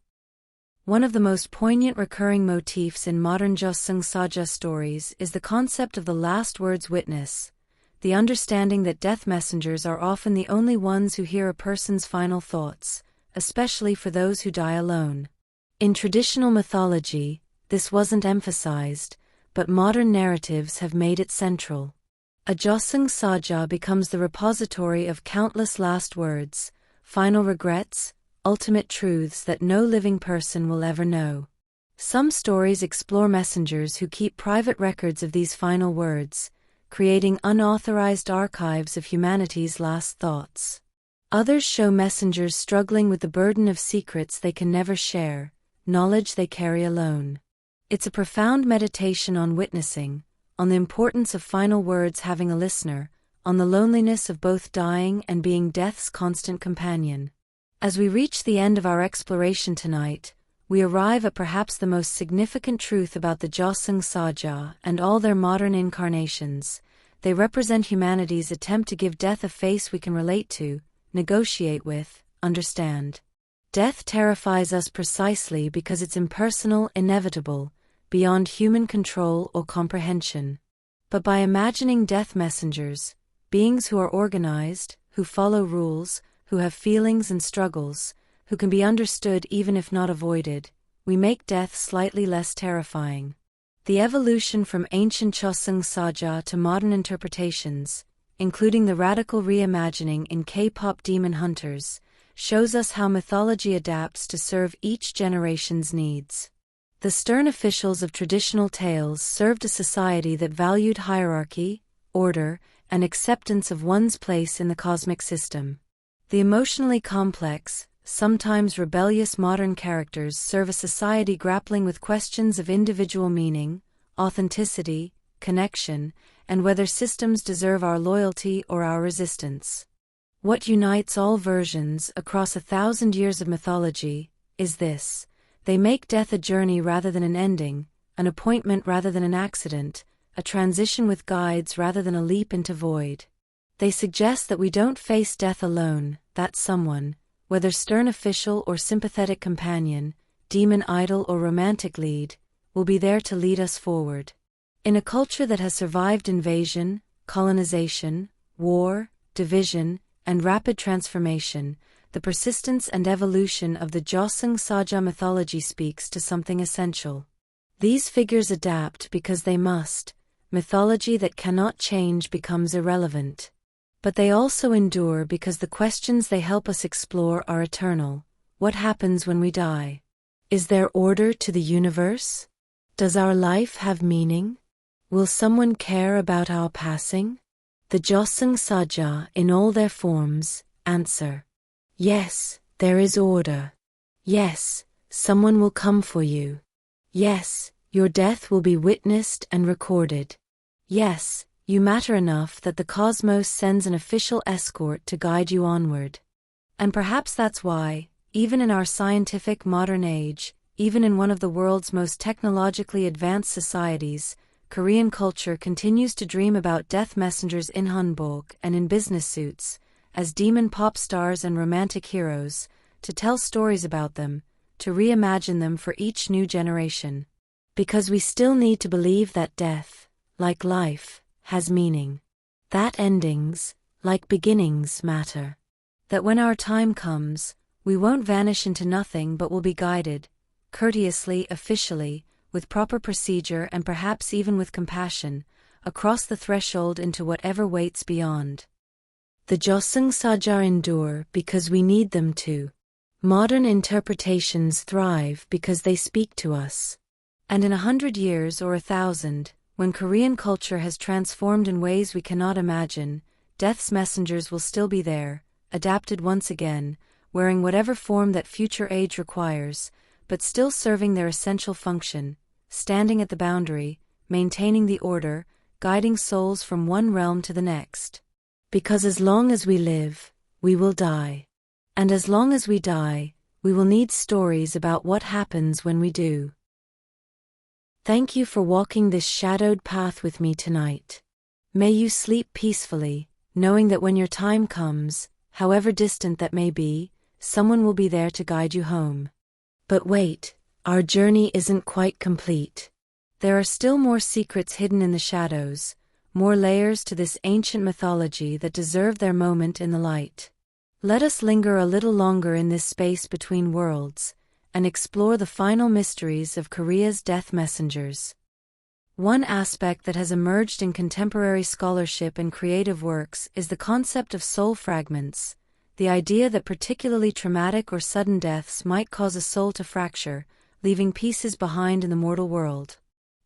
One of the most poignant recurring motifs in modern Jeoseung Saja stories is the concept of the last words witness, the understanding that death messengers are often the only ones who hear a person's final thoughts, especially for those who die alone. In traditional mythology, this wasn't emphasized, but modern narratives have made it central. A Jeoseung Saja becomes the repository of countless last words, final regrets, ultimate truths that no living person will ever know. Some stories explore messengers who keep private records of these final words, creating unauthorized archives of humanity's last thoughts. Others show messengers struggling with the burden of secrets they can never share, knowledge they carry alone. It's a profound meditation on witnessing, on the importance of final words having a listener, on the loneliness of both dying and being death's constant companion. As we reach the end of our exploration tonight, we arrive at perhaps the most significant truth about the Jeoseung Saja and all their modern incarnations. They represent humanity's attempt to give death a face we can relate to, negotiate with, understand. Death terrifies us precisely because it's impersonal, inevitable, beyond human control or comprehension. But by imagining death messengers, beings who are organized, who follow rules, who have feelings and struggles, who can be understood even if not avoided, we make death slightly less terrifying. The evolution from ancient Jeoseung Saja to modern interpretations, including the radical reimagining in K-pop Demon Hunters, shows us how mythology adapts to serve each generation's needs. The stern officials of traditional tales served a society that valued hierarchy, order, and acceptance of one's place in the cosmic system. The emotionally complex, sometimes rebellious modern characters serve a society grappling with questions of individual meaning, authenticity, connection, and whether systems deserve our loyalty or our resistance. What unites all versions across 1,000 years of mythology is this: they make death a journey rather than an ending, an appointment rather than an accident, a transition with guides rather than a leap into void. They suggest that we don't face death alone, that someone, whether stern official or sympathetic companion, demon idol or romantic lead, will be there to lead us forward. In a culture that has survived invasion, colonization, war, division, and rapid transformation, the persistence and evolution of the Jeoseung Saja mythology speaks to something essential. These figures adapt because they must. Mythology that cannot change becomes irrelevant. But they also endure because the questions they help us explore are eternal. What happens when we die? Is there order to the universe? Does our life have meaning? Will someone care about our passing? The Jeoseung Saja, in all their forms, answer. Yes, there is order. Yes, someone will come for you. Yes, your death will be witnessed and recorded. Yes, you matter enough that the cosmos sends an official escort to guide you onward. And perhaps that's why, even in our scientific modern age, even in one of the world's most technologically advanced societies, Korean culture continues to dream about death messengers in hanbok and in business suits, as demon pop stars and romantic heroes, to tell stories about them, to reimagine them for each new generation. Because we still need to believe that death, like life, has meaning. That endings, like beginnings, matter. That when our time comes, we won't vanish into nothing but will be guided, courteously, officially, with proper procedure and perhaps even with compassion, across the threshold into whatever waits beyond. The Jeoseung Saja endure because we need them to. Modern interpretations thrive because they speak to us. And in 100 years or 1,000, when Korean culture has transformed in ways we cannot imagine, death's messengers will still be there, adapted once again, wearing whatever form that future age requires, but still serving their essential function, standing at the boundary, maintaining the order, guiding souls from one realm to the next. Because as long as we live, we will die. And as long as we die, we will need stories about what happens when we do. Thank you for walking this shadowed path with me tonight. May you sleep peacefully, knowing that when your time comes, however distant that may be, someone will be there to guide you home. But wait, our journey isn't quite complete. There are still more secrets hidden in the shadows, more layers to this ancient mythology that deserve their moment in the light. Let us linger a little longer in this space between worlds, and explore the final mysteries of Korea's death messengers. One aspect that has emerged in contemporary scholarship and creative works is the concept of soul fragments, the idea that particularly traumatic or sudden deaths might cause a soul to fracture, leaving pieces behind in the mortal world.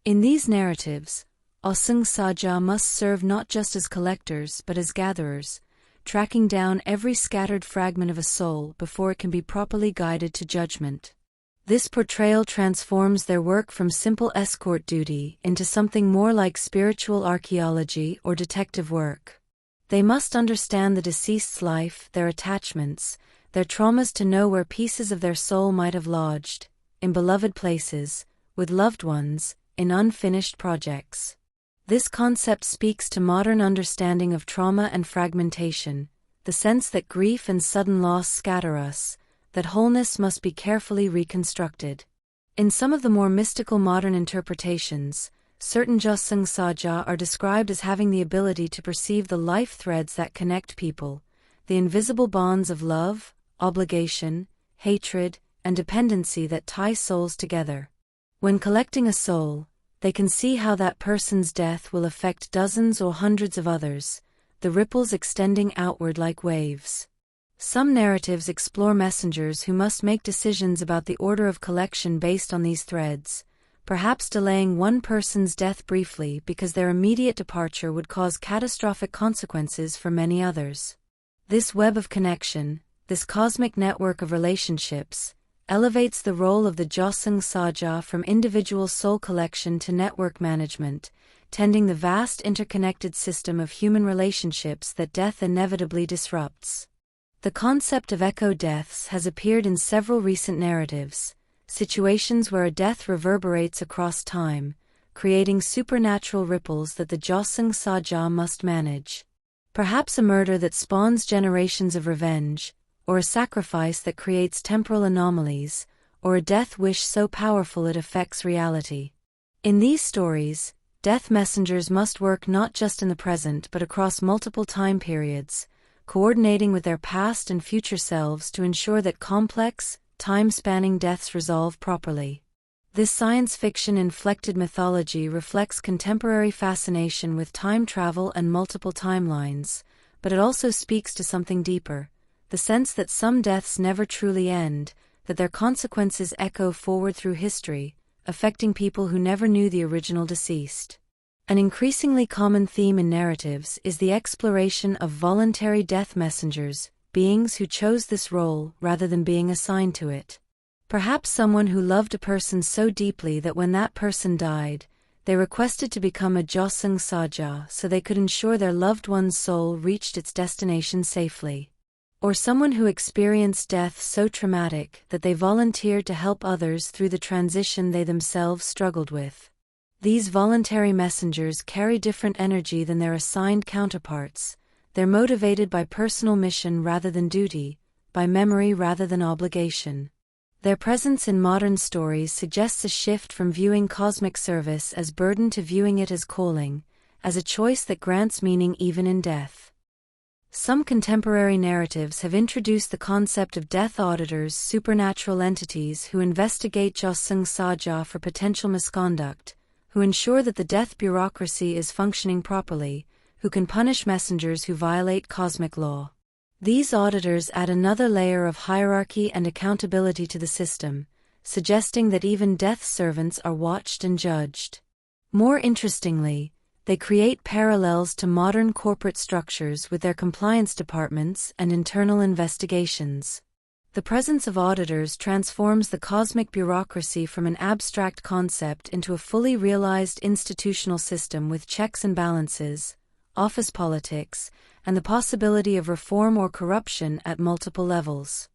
In these narratives, Jeoseung Saja must serve not just as collectors but as gatherers, tracking down every scattered fragment of a soul before it can be properly guided to judgment. This portrayal transforms their work from simple escort duty into something more like spiritual archaeology or detective work. They must understand the deceased's life, their attachments, their traumas to know where pieces of their soul might have lodged, in beloved places, with loved ones, in unfinished projects. This concept speaks to modern understanding of trauma and fragmentation, the sense that grief and sudden loss scatter us, that wholeness must be carefully reconstructed. In some of the more mystical modern interpretations, certain Jeoseung Saja are described as having the ability to perceive the life threads that connect people, the invisible bonds of love, obligation, hatred, and dependency that tie souls together. When collecting a soul, they can see how that person's death will affect dozens or hundreds of others, the ripples extending outward like waves. Some narratives explore messengers who must make decisions about the order of collection based on these threads, perhaps delaying one person's death briefly because their immediate departure would cause catastrophic consequences for many others. This web of connection, this cosmic network of relationships, elevates the role of the Jeoseung Saja from individual soul collection to network management, tending the vast interconnected system of human relationships that death inevitably disrupts. The concept of echo deaths has appeared in several recent narratives, situations where a death reverberates across time, creating supernatural ripples that the Jeoseung Saja must manage. Perhaps a murder that spawns generations of revenge, or a sacrifice that creates temporal anomalies, or a death wish so powerful it affects reality. In these stories, death messengers must work not just in the present but across multiple time periods, coordinating with their past and future selves to ensure that complex, time-spanning deaths resolve properly. This science fiction-inflected mythology reflects contemporary fascination with time travel and multiple timelines, but it also speaks to something deeper, the sense that some deaths never truly end, that their consequences echo forward through history, affecting people who never knew the original deceased. An increasingly common theme in narratives is the exploration of voluntary death messengers, beings who chose this role rather than being assigned to it. Perhaps someone who loved a person so deeply that when that person died, they requested to become a Jeoseung Saja so they could ensure their loved one's soul reached its destination safely. Or someone who experienced death so traumatic that they volunteered to help others through the transition they themselves struggled with. These voluntary messengers carry different energy than their assigned counterparts. They're motivated by personal mission rather than duty, by memory rather than obligation. Their presence in modern stories suggests a shift from viewing cosmic service as burden to viewing it as calling, as a choice that grants meaning even in death. Some contemporary narratives have introduced the concept of death auditors, supernatural entities who investigate Jeoseung Saja for potential misconduct, who ensure that the death bureaucracy is functioning properly, who can punish messengers who violate cosmic law. These auditors add another layer of hierarchy and accountability to the system, suggesting that even death servants are watched and judged. More interestingly, they create parallels to modern corporate structures with their compliance departments and internal investigations. The presence of auditors transforms the cosmic bureaucracy from an abstract concept into a fully realized institutional system with checks and balances, office politics, and the possibility of reform or corruption at multiple levels.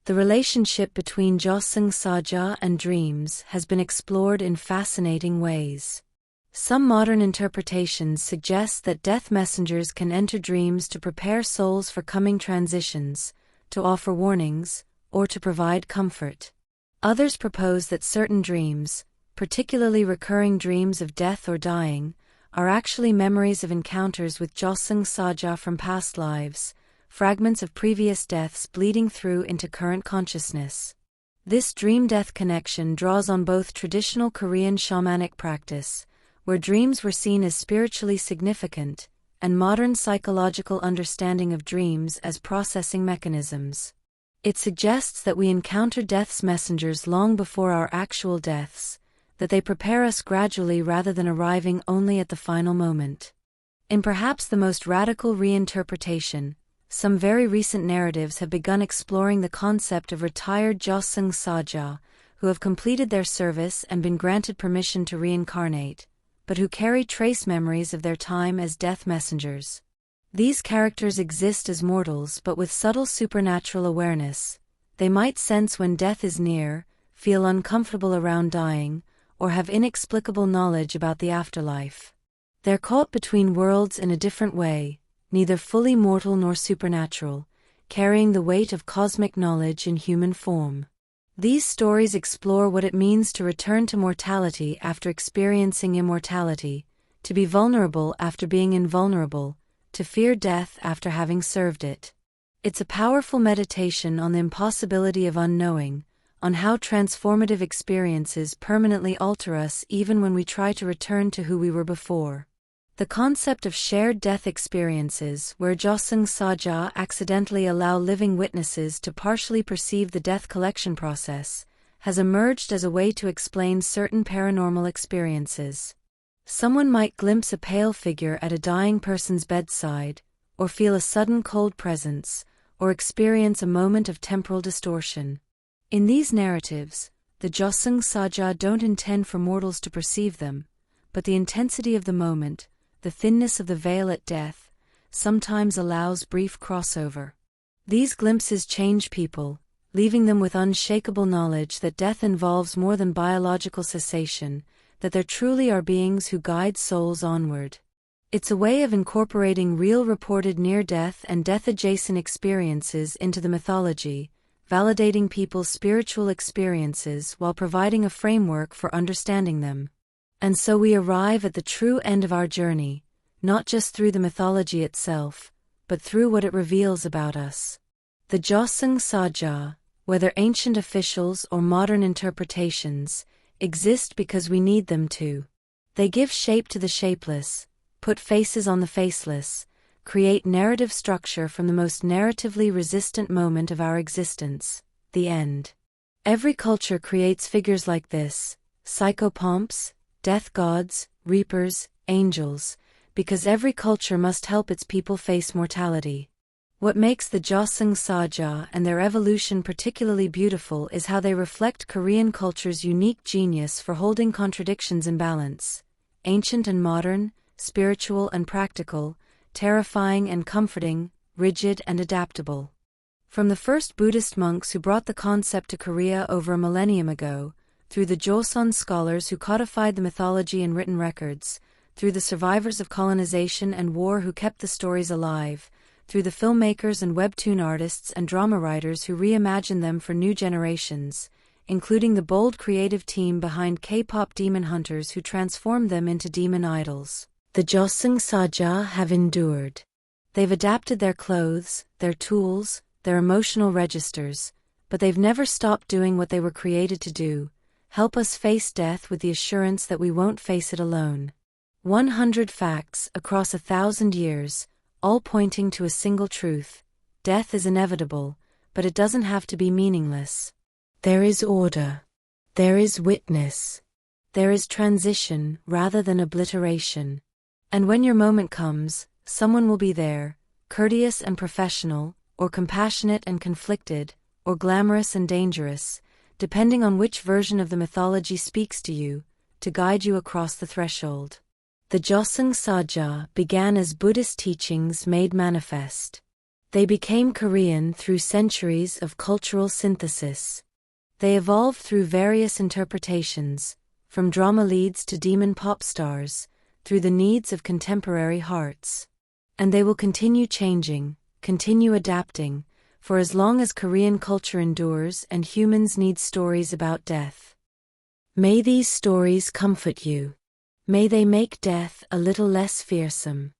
The relationship between Jeoseung Saja and dreams has been explored in fascinating ways. Some modern interpretations suggest that death messengers can enter dreams to prepare souls for coming transitions, to offer warnings, or to provide comfort. Others propose that certain dreams, particularly recurring dreams of death or dying, are actually memories of encounters with Jeoseung Saja from past lives, fragments of previous deaths bleeding through into current consciousness. This dream-death connection draws on both traditional Korean shamanic practice, where dreams were seen as spiritually significant, and modern psychological understanding of dreams as processing mechanisms. It suggests that we encounter death's messengers long before our actual deaths, that they prepare us gradually rather than arriving only at the final moment. In perhaps the most radical reinterpretation, some very recent narratives have begun exploring the concept of retired Jeoseung Saja, who have completed their service and been granted permission to reincarnate, but who carry trace memories of their time as death messengers. These characters exist as mortals but with subtle supernatural awareness. They might sense when death is near, feel uncomfortable around dying, or have inexplicable knowledge about the afterlife. They're caught between worlds in a different way, neither fully mortal nor supernatural, carrying the weight of cosmic knowledge in human form. These stories explore what it means to return to mortality after experiencing immortality, to be vulnerable after being invulnerable, to fear death after having served it. It's a powerful meditation on the impossibility of unknowing, on how transformative experiences permanently alter us even when we try to return to who we were before. The concept of shared death experiences, where Jeoseung Saja accidentally allow living witnesses to partially perceive the death collection process, has emerged as a way to explain certain paranormal experiences. Someone might glimpse a pale figure at a dying person's bedside, or feel a sudden cold presence, or experience a moment of temporal distortion. In these narratives, the Jeoseung Saja don't intend for mortals to perceive them, but the intensity of the moment, the thinness of the veil at death, sometimes allows brief crossover. These glimpses change people, leaving them with unshakable knowledge that death involves more than biological cessation, that there truly are beings who guide souls onward. It's a way of incorporating real reported near-death and death-adjacent experiences into the mythology, validating people's spiritual experiences while providing a framework for understanding them. And so we arrive at the true end of our journey, not just through the mythology itself, but through what it reveals about us. The Jeoseung Saja, whether ancient officials or modern interpretations, exist because we need them to. They give shape to the shapeless, put faces on the faceless, create narrative structure from the most narratively resistant moment of our existence, the end. Every culture creates figures like this, psychopomps, death gods, reapers, angels, because every culture must help its people face mortality. What makes the Jeoseung Saja and their evolution particularly beautiful is how they reflect Korean culture's unique genius for holding contradictions in balance, ancient and modern, spiritual and practical, terrifying and comforting, rigid and adaptable. From the first Buddhist monks who brought the concept to Korea over a millennium ago, through the Joseon scholars who codified the mythology in written records, through the survivors of colonization and war who kept the stories alive, through the filmmakers and webtoon artists and drama writers who reimagined them for new generations, including the bold creative team behind K-pop demon hunters who transformed them into demon idols. The Jeoseung Saja have endured. They've adapted their clothes, their tools, their emotional registers, but they've never stopped doing what they were created to do: help us face death with the assurance that we won't face it alone. 100 facts across 1,000 years, all pointing to a single truth: death is inevitable, but it doesn't have to be meaningless. There is order. There is witness. There is transition rather than obliteration. And when your moment comes, someone will be there, courteous and professional, or compassionate and conflicted, or glamorous and dangerous, depending on which version of the mythology speaks to you, to guide you across the threshold. The Jeoseung Saja began as Buddhist teachings made manifest. They became Korean through centuries of cultural synthesis. They evolved through various interpretations, from drama leads to demon pop stars, through the needs of contemporary hearts. And they will continue changing, continue adapting, for as long as Korean culture endures and humans need stories about death. May these stories comfort you. May they make death a little less fearsome.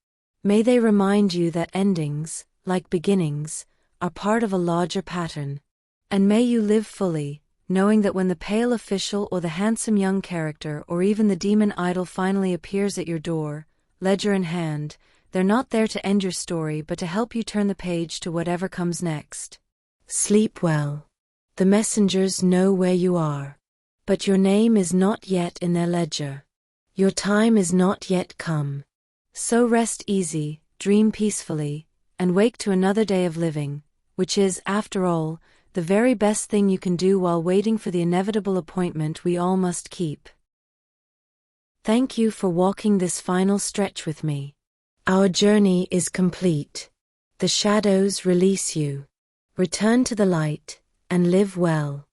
May they remind you that endings, like beginnings, are part of a larger pattern. And may you live fully, knowing that when the pale official or the handsome young character or even the demon idol finally appears at your door, ledger in hand, they're not there to end your story but to help you turn the page to whatever comes next. Sleep well. The messengers know where you are. But your name is not yet in their ledger. Your time is not yet come. So rest easy, dream peacefully, and wake to another day of living, which is, after all, the very best thing you can do while waiting for the inevitable appointment we all must keep. Thank you for walking this final stretch with me. Our journey is complete. The shadows release you. Return to the light, and live well.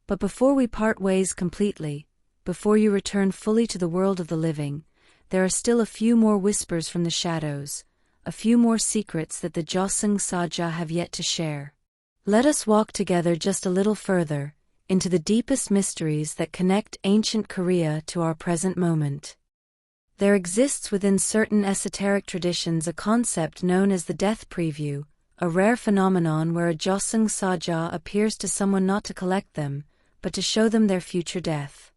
But before we part ways completely, before you return fully to the world of the living, there are still a few more whispers from the shadows, a few more secrets that the Jeoseung Saja have yet to share. Let us walk together just a little further, into the deepest mysteries that connect ancient Korea to our present moment. There exists within certain esoteric traditions a concept known as the death preview, a rare phenomenon where a Jeoseung Saja appears to someone not to collect them, but to show them their future death.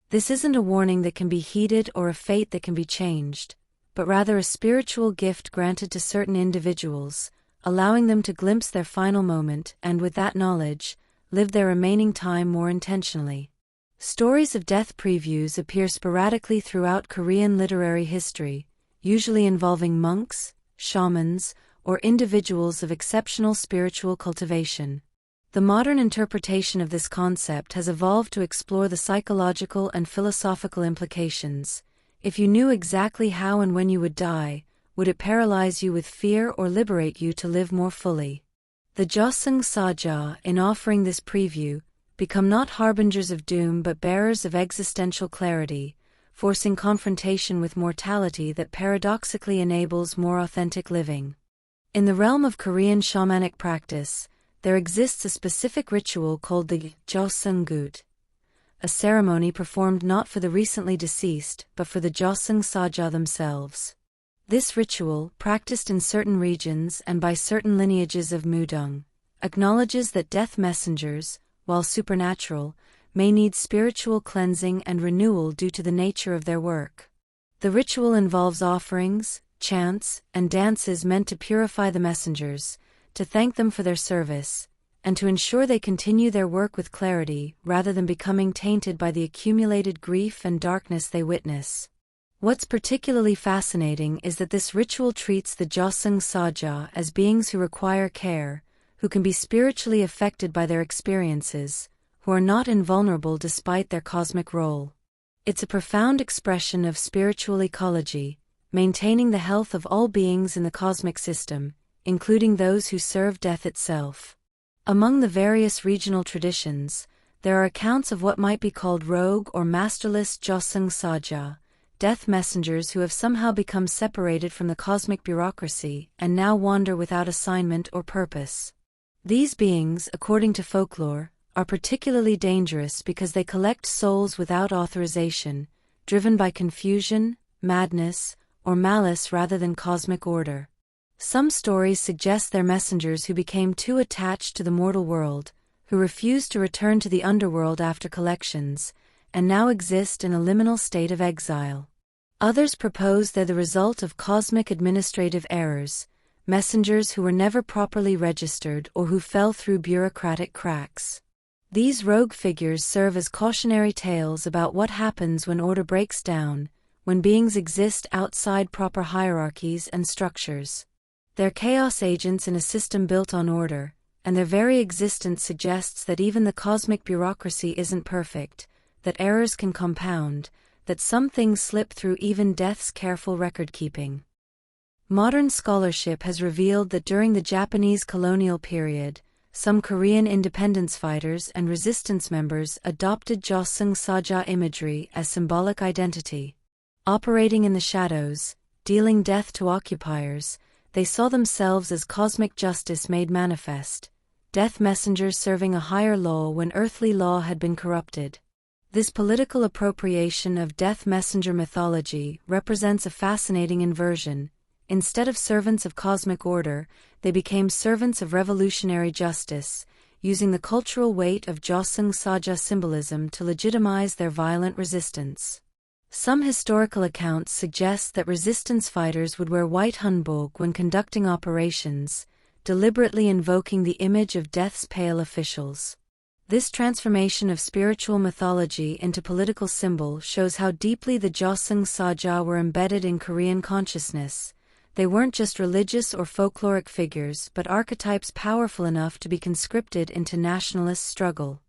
This isn't a warning that can be heeded or a fate that can be changed, but rather a spiritual gift granted to certain individuals, allowing them to glimpse their final moment and, with that knowledge, live their remaining time more intentionally. Stories of death previews appear sporadically throughout Korean literary history, usually involving monks, shamans, or individuals of exceptional spiritual cultivation. The modern interpretation of this concept has evolved to explore the psychological and philosophical implications. If you knew exactly how and when you would die, would it paralyze you with fear or liberate you to live more fully? The Jeoseung Saja, in offering this preview, become not harbingers of doom but bearers of existential clarity, forcing confrontation with mortality that paradoxically enables more authentic living. In the realm of Korean shamanic practice, there exists a specific ritual called the Jeoseung, a ceremony performed not for the recently deceased but for the Jeoseung Saja themselves. This ritual, practiced in certain regions and by certain lineages of Mudung, acknowledges that death messengers, while supernatural, may need spiritual cleansing and renewal due to the nature of their work. The ritual involves offerings, chants, and dances meant to purify the messengers, to thank them for their service, and to ensure they continue their work with clarity rather than becoming tainted by the accumulated grief and darkness they witness. What's particularly fascinating is that this ritual treats the Jeoseung Saja as beings who require care, who can be spiritually affected by their experiences, who are not invulnerable despite their cosmic role. It's a profound expression of spiritual ecology, maintaining the health of all beings in the cosmic system, including those who serve death itself. Among the various regional traditions, There are accounts of what might be called rogue or masterless Jeoseung Saja, death messengers who have somehow become separated from the cosmic bureaucracy and now wander without assignment or purpose. These beings, according to folklore, are particularly dangerous because they collect souls without authorization, driven by confusion, madness, or malice rather than cosmic order. Some stories suggest they're messengers who became too attached to the mortal world, who refused to return to the underworld after collections, and now exist in a liminal state of exile. Others propose they're the result of cosmic administrative errors, messengers who were never properly registered or who fell through bureaucratic cracks. These rogue figures serve as cautionary tales about what happens when order breaks down, when beings exist outside proper hierarchies and structures. They're chaos agents in a system built on order, and their very existence suggests that even the cosmic bureaucracy isn't perfect, that errors can compound, that some things slip through even death's careful record-keeping. Modern scholarship has revealed that during the Japanese colonial period, some Korean independence fighters and resistance members adopted Jeoseung Saja imagery as symbolic identity. Operating in the shadows, dealing death to occupiers, they saw themselves as cosmic justice made manifest, death messengers serving a higher law when earthly law had been corrupted. This political appropriation of death messenger mythology represents a fascinating inversion. Instead of servants of cosmic order, they became servants of revolutionary justice, using the cultural weight of Jeoseung Saja symbolism to legitimize their violent resistance. Some historical accounts suggest that resistance fighters would wear white hanbok when conducting operations, deliberately invoking the image of death's pale officials. This transformation of spiritual mythology into political symbol shows how deeply the Jeoseung Saja were embedded in Korean consciousness. They weren't just religious or folkloric figures but archetypes powerful enough to be conscripted into nationalist struggle.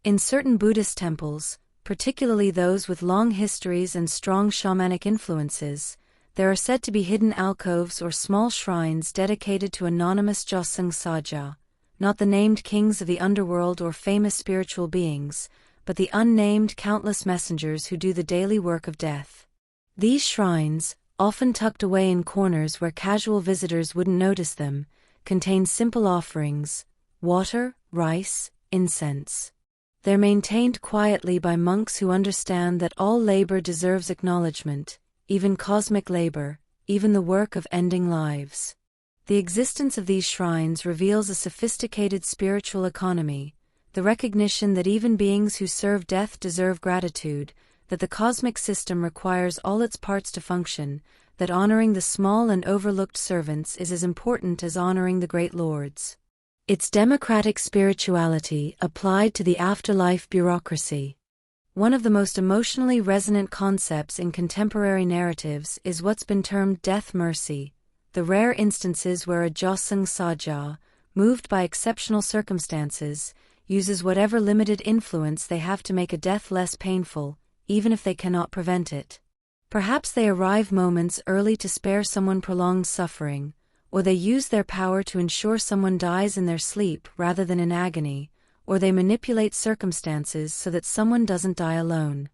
In certain Buddhist temples, particularly those with long histories and strong shamanic influences, there are said to be hidden alcoves or small shrines dedicated to anonymous Jeoseung Saja, not the named kings of the underworld or famous spiritual beings, but the unnamed countless messengers who do the daily work of death. These shrines, often tucked away in corners where casual visitors wouldn't notice them, contain simple offerings: water, rice, incense. They're maintained quietly by monks who understand that all labor deserves acknowledgement, even cosmic labor, even the work of ending lives. The existence of these shrines reveals a sophisticated spiritual economy, the recognition that even beings who serve death deserve gratitude, that the cosmic system requires all its parts to function, that honoring the small and overlooked servants is as important as honoring the great lords. It's democratic spirituality applied to the afterlife bureaucracy. One of the most emotionally resonant concepts in contemporary narratives is what's been termed death mercy, the rare instances where a Jeoseung Saja, moved by exceptional circumstances, uses whatever limited influence they have to make a death less painful, even if they cannot prevent it. Perhaps they arrive moments early to spare someone prolonged suffering, or they use their power to ensure someone dies in their sleep rather than in agony, or they manipulate circumstances so that someone doesn't die alone.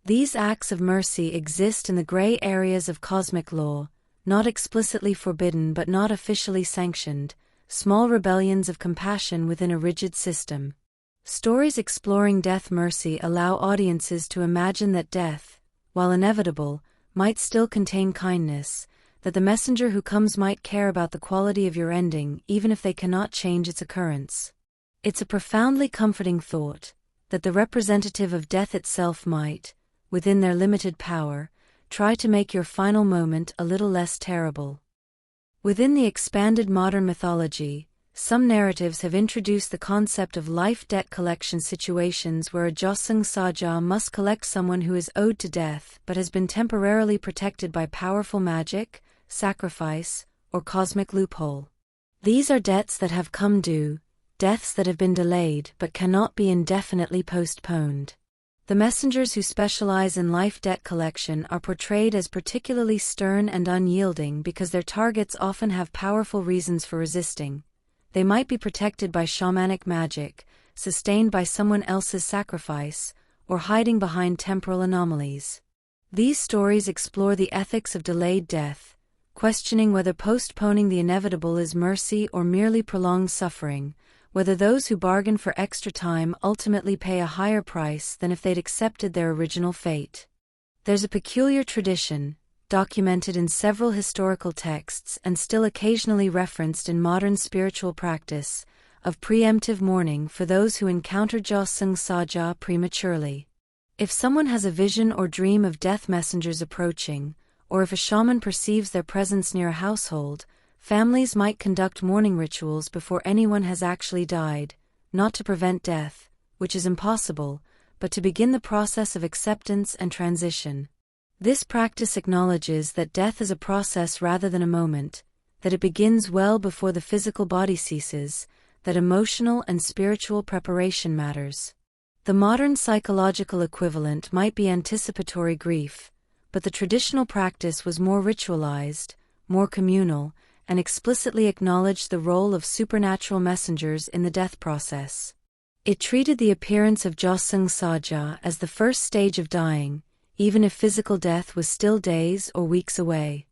These acts of mercy exist in the gray areas of cosmic law, not explicitly forbidden but not officially sanctioned, small rebellions of compassion within a rigid system. Stories exploring death mercy allow audiences to imagine that death, while inevitable, might still contain kindness, that the messenger who comes might care about the quality of your ending even if they cannot change its occurrence. It's a profoundly comforting thought, that the representative of death itself might, within their limited power, try to make your final moment a little less terrible. Within the expanded modern mythology, some narratives have introduced the concept of life debt collection situations where a Jeoseung Saja must collect someone who is owed to death but has been temporarily protected by powerful magic, sacrifice, or cosmic loophole. These are debts that have come due, deaths that have been delayed but cannot be indefinitely postponed. The messengers who specialize in life debt collection are portrayed as particularly stern and unyielding because their targets often have powerful reasons for resisting. They might be protected by shamanic magic, sustained by someone else's sacrifice, or hiding behind temporal anomalies. These stories explore the ethics of delayed death, questioning whether postponing the inevitable is mercy or merely prolonged suffering, whether those who bargain for extra time ultimately pay a higher price than if they'd accepted their original fate. There's a peculiar tradition, documented in several historical texts and still occasionally referenced in modern spiritual practice, of preemptive mourning for those who encounter Jeoseung Saja prematurely. If someone has a vision or dream of death messengers approaching, or if a shaman perceives their presence near a household, families might conduct mourning rituals before anyone has actually died, not to prevent death, which is impossible, but to begin the process of acceptance and transition. This practice acknowledges that death is a process rather than a moment, that it begins well before the physical body ceases, that emotional and spiritual preparation matters. The modern psychological equivalent might be anticipatory grief, but the traditional practice was more ritualized, more communal, and explicitly acknowledged the role of supernatural messengers in the death process. It treated the appearance of Jeoseung Saja as the first stage of dying, even if physical death was still days or weeks away.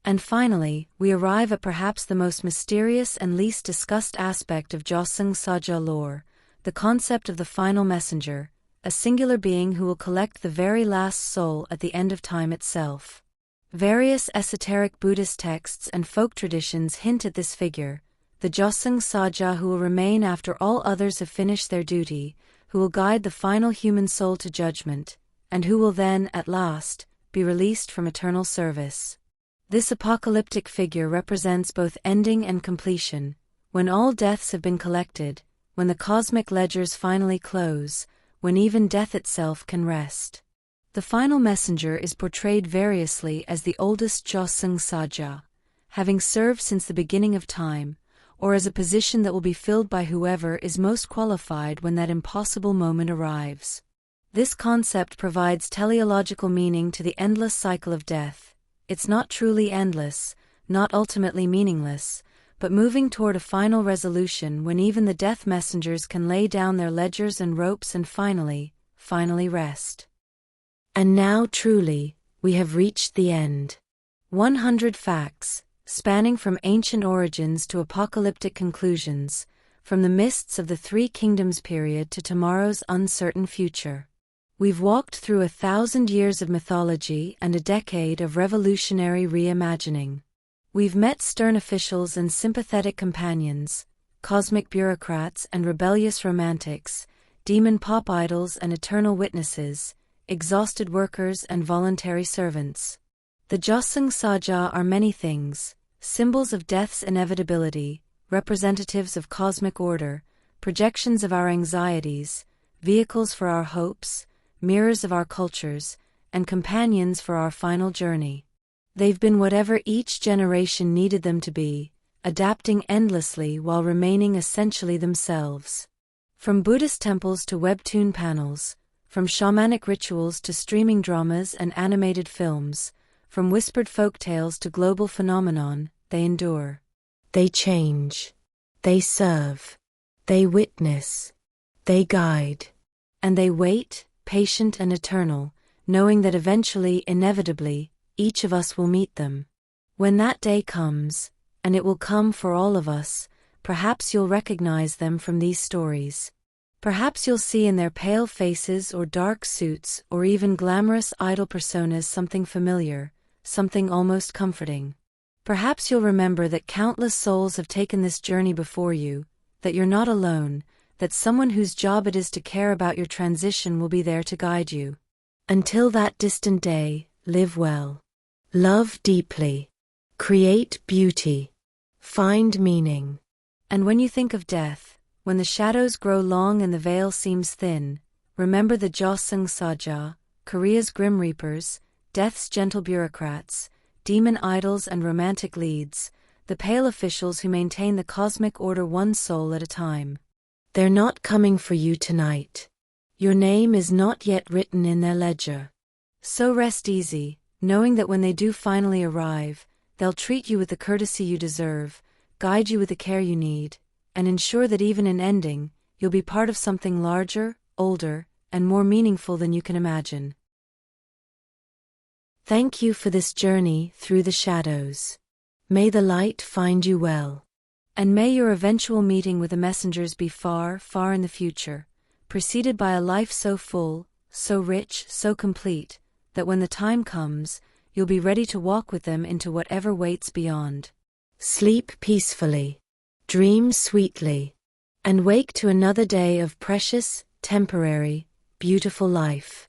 And finally, we arrive at perhaps the most mysterious and least discussed aspect of Jeoseung Saja lore, the concept of the final messenger, a singular being who will collect the very last soul at the end of time itself. Various esoteric Buddhist texts and folk traditions hint at this figure, the Jeoseung Saja who will remain after all others have finished their duty, who will guide the final human soul to judgment, and who will then, at last, be released from eternal service. This apocalyptic figure represents both ending and completion, when all deaths have been collected, when the cosmic ledgers finally close, when even death itself can rest. The final messenger is portrayed variously as the oldest Jeoseung Saja, having served since the beginning of time, or as a position that will be filled by whoever is most qualified when that impossible moment arrives. This concept provides teleological meaning to the endless cycle of death. It's not truly endless, not ultimately meaningless, but moving toward a final resolution when even the death messengers can lay down their ledgers and ropes and finally rest. And now truly, we have reached the end. 100 facts, spanning from ancient origins to apocalyptic conclusions, from the mists of the Three Kingdoms period to tomorrow's uncertain future. We've walked through 1,000 years of mythology and a decade of revolutionary reimagining. We've met stern officials and sympathetic companions, cosmic bureaucrats and rebellious romantics, demon pop idols and eternal witnesses, exhausted workers and voluntary servants. The Jeoseung Saja are many things, symbols of death's inevitability, representatives of cosmic order, projections of our anxieties, vehicles for our hopes, mirrors of our cultures, and companions for our final journey. They've been whatever each generation needed them to be, adapting endlessly while remaining essentially themselves. From Buddhist temples to webtoon panels, from shamanic rituals to streaming dramas and animated films, from whispered folktales to global phenomenon, they endure. They change. They serve. They witness. They guide. And they wait, patient and eternal, knowing that eventually, inevitably, each of us will meet them. When that day comes, and it will come for all of us, perhaps you'll recognize them from these stories. Perhaps you'll see in their pale faces or dark suits or even glamorous idol personas something familiar, something almost comforting. Perhaps you'll remember that countless souls have taken this journey before you, that you're not alone, that someone whose job it is to care about your transition will be there to guide you. Until that distant day, live well. Love deeply. Create beauty. Find meaning. And when you think of death, when the shadows grow long and the veil seems thin, remember the Jeoseung Saja, Korea's grim reapers, death's gentle bureaucrats, demon idols and romantic leads, the pale officials who maintain the cosmic order one soul at a time. They're not coming for you tonight. Your name is not yet written in their ledger. So rest easy, knowing that when they do finally arrive, they'll treat you with the courtesy you deserve, guide you with the care you need, and ensure that even in ending, you'll be part of something larger, older, and more meaningful than you can imagine. Thank you for this journey through the shadows. May the light find you well. And may your eventual meeting with the messengers be far, far in the future, preceded by a life so full, so rich, so complete, that when the time comes, you'll be ready to walk with them into whatever waits beyond. Sleep peacefully, dream sweetly, and wake to another day of precious, temporary, beautiful life.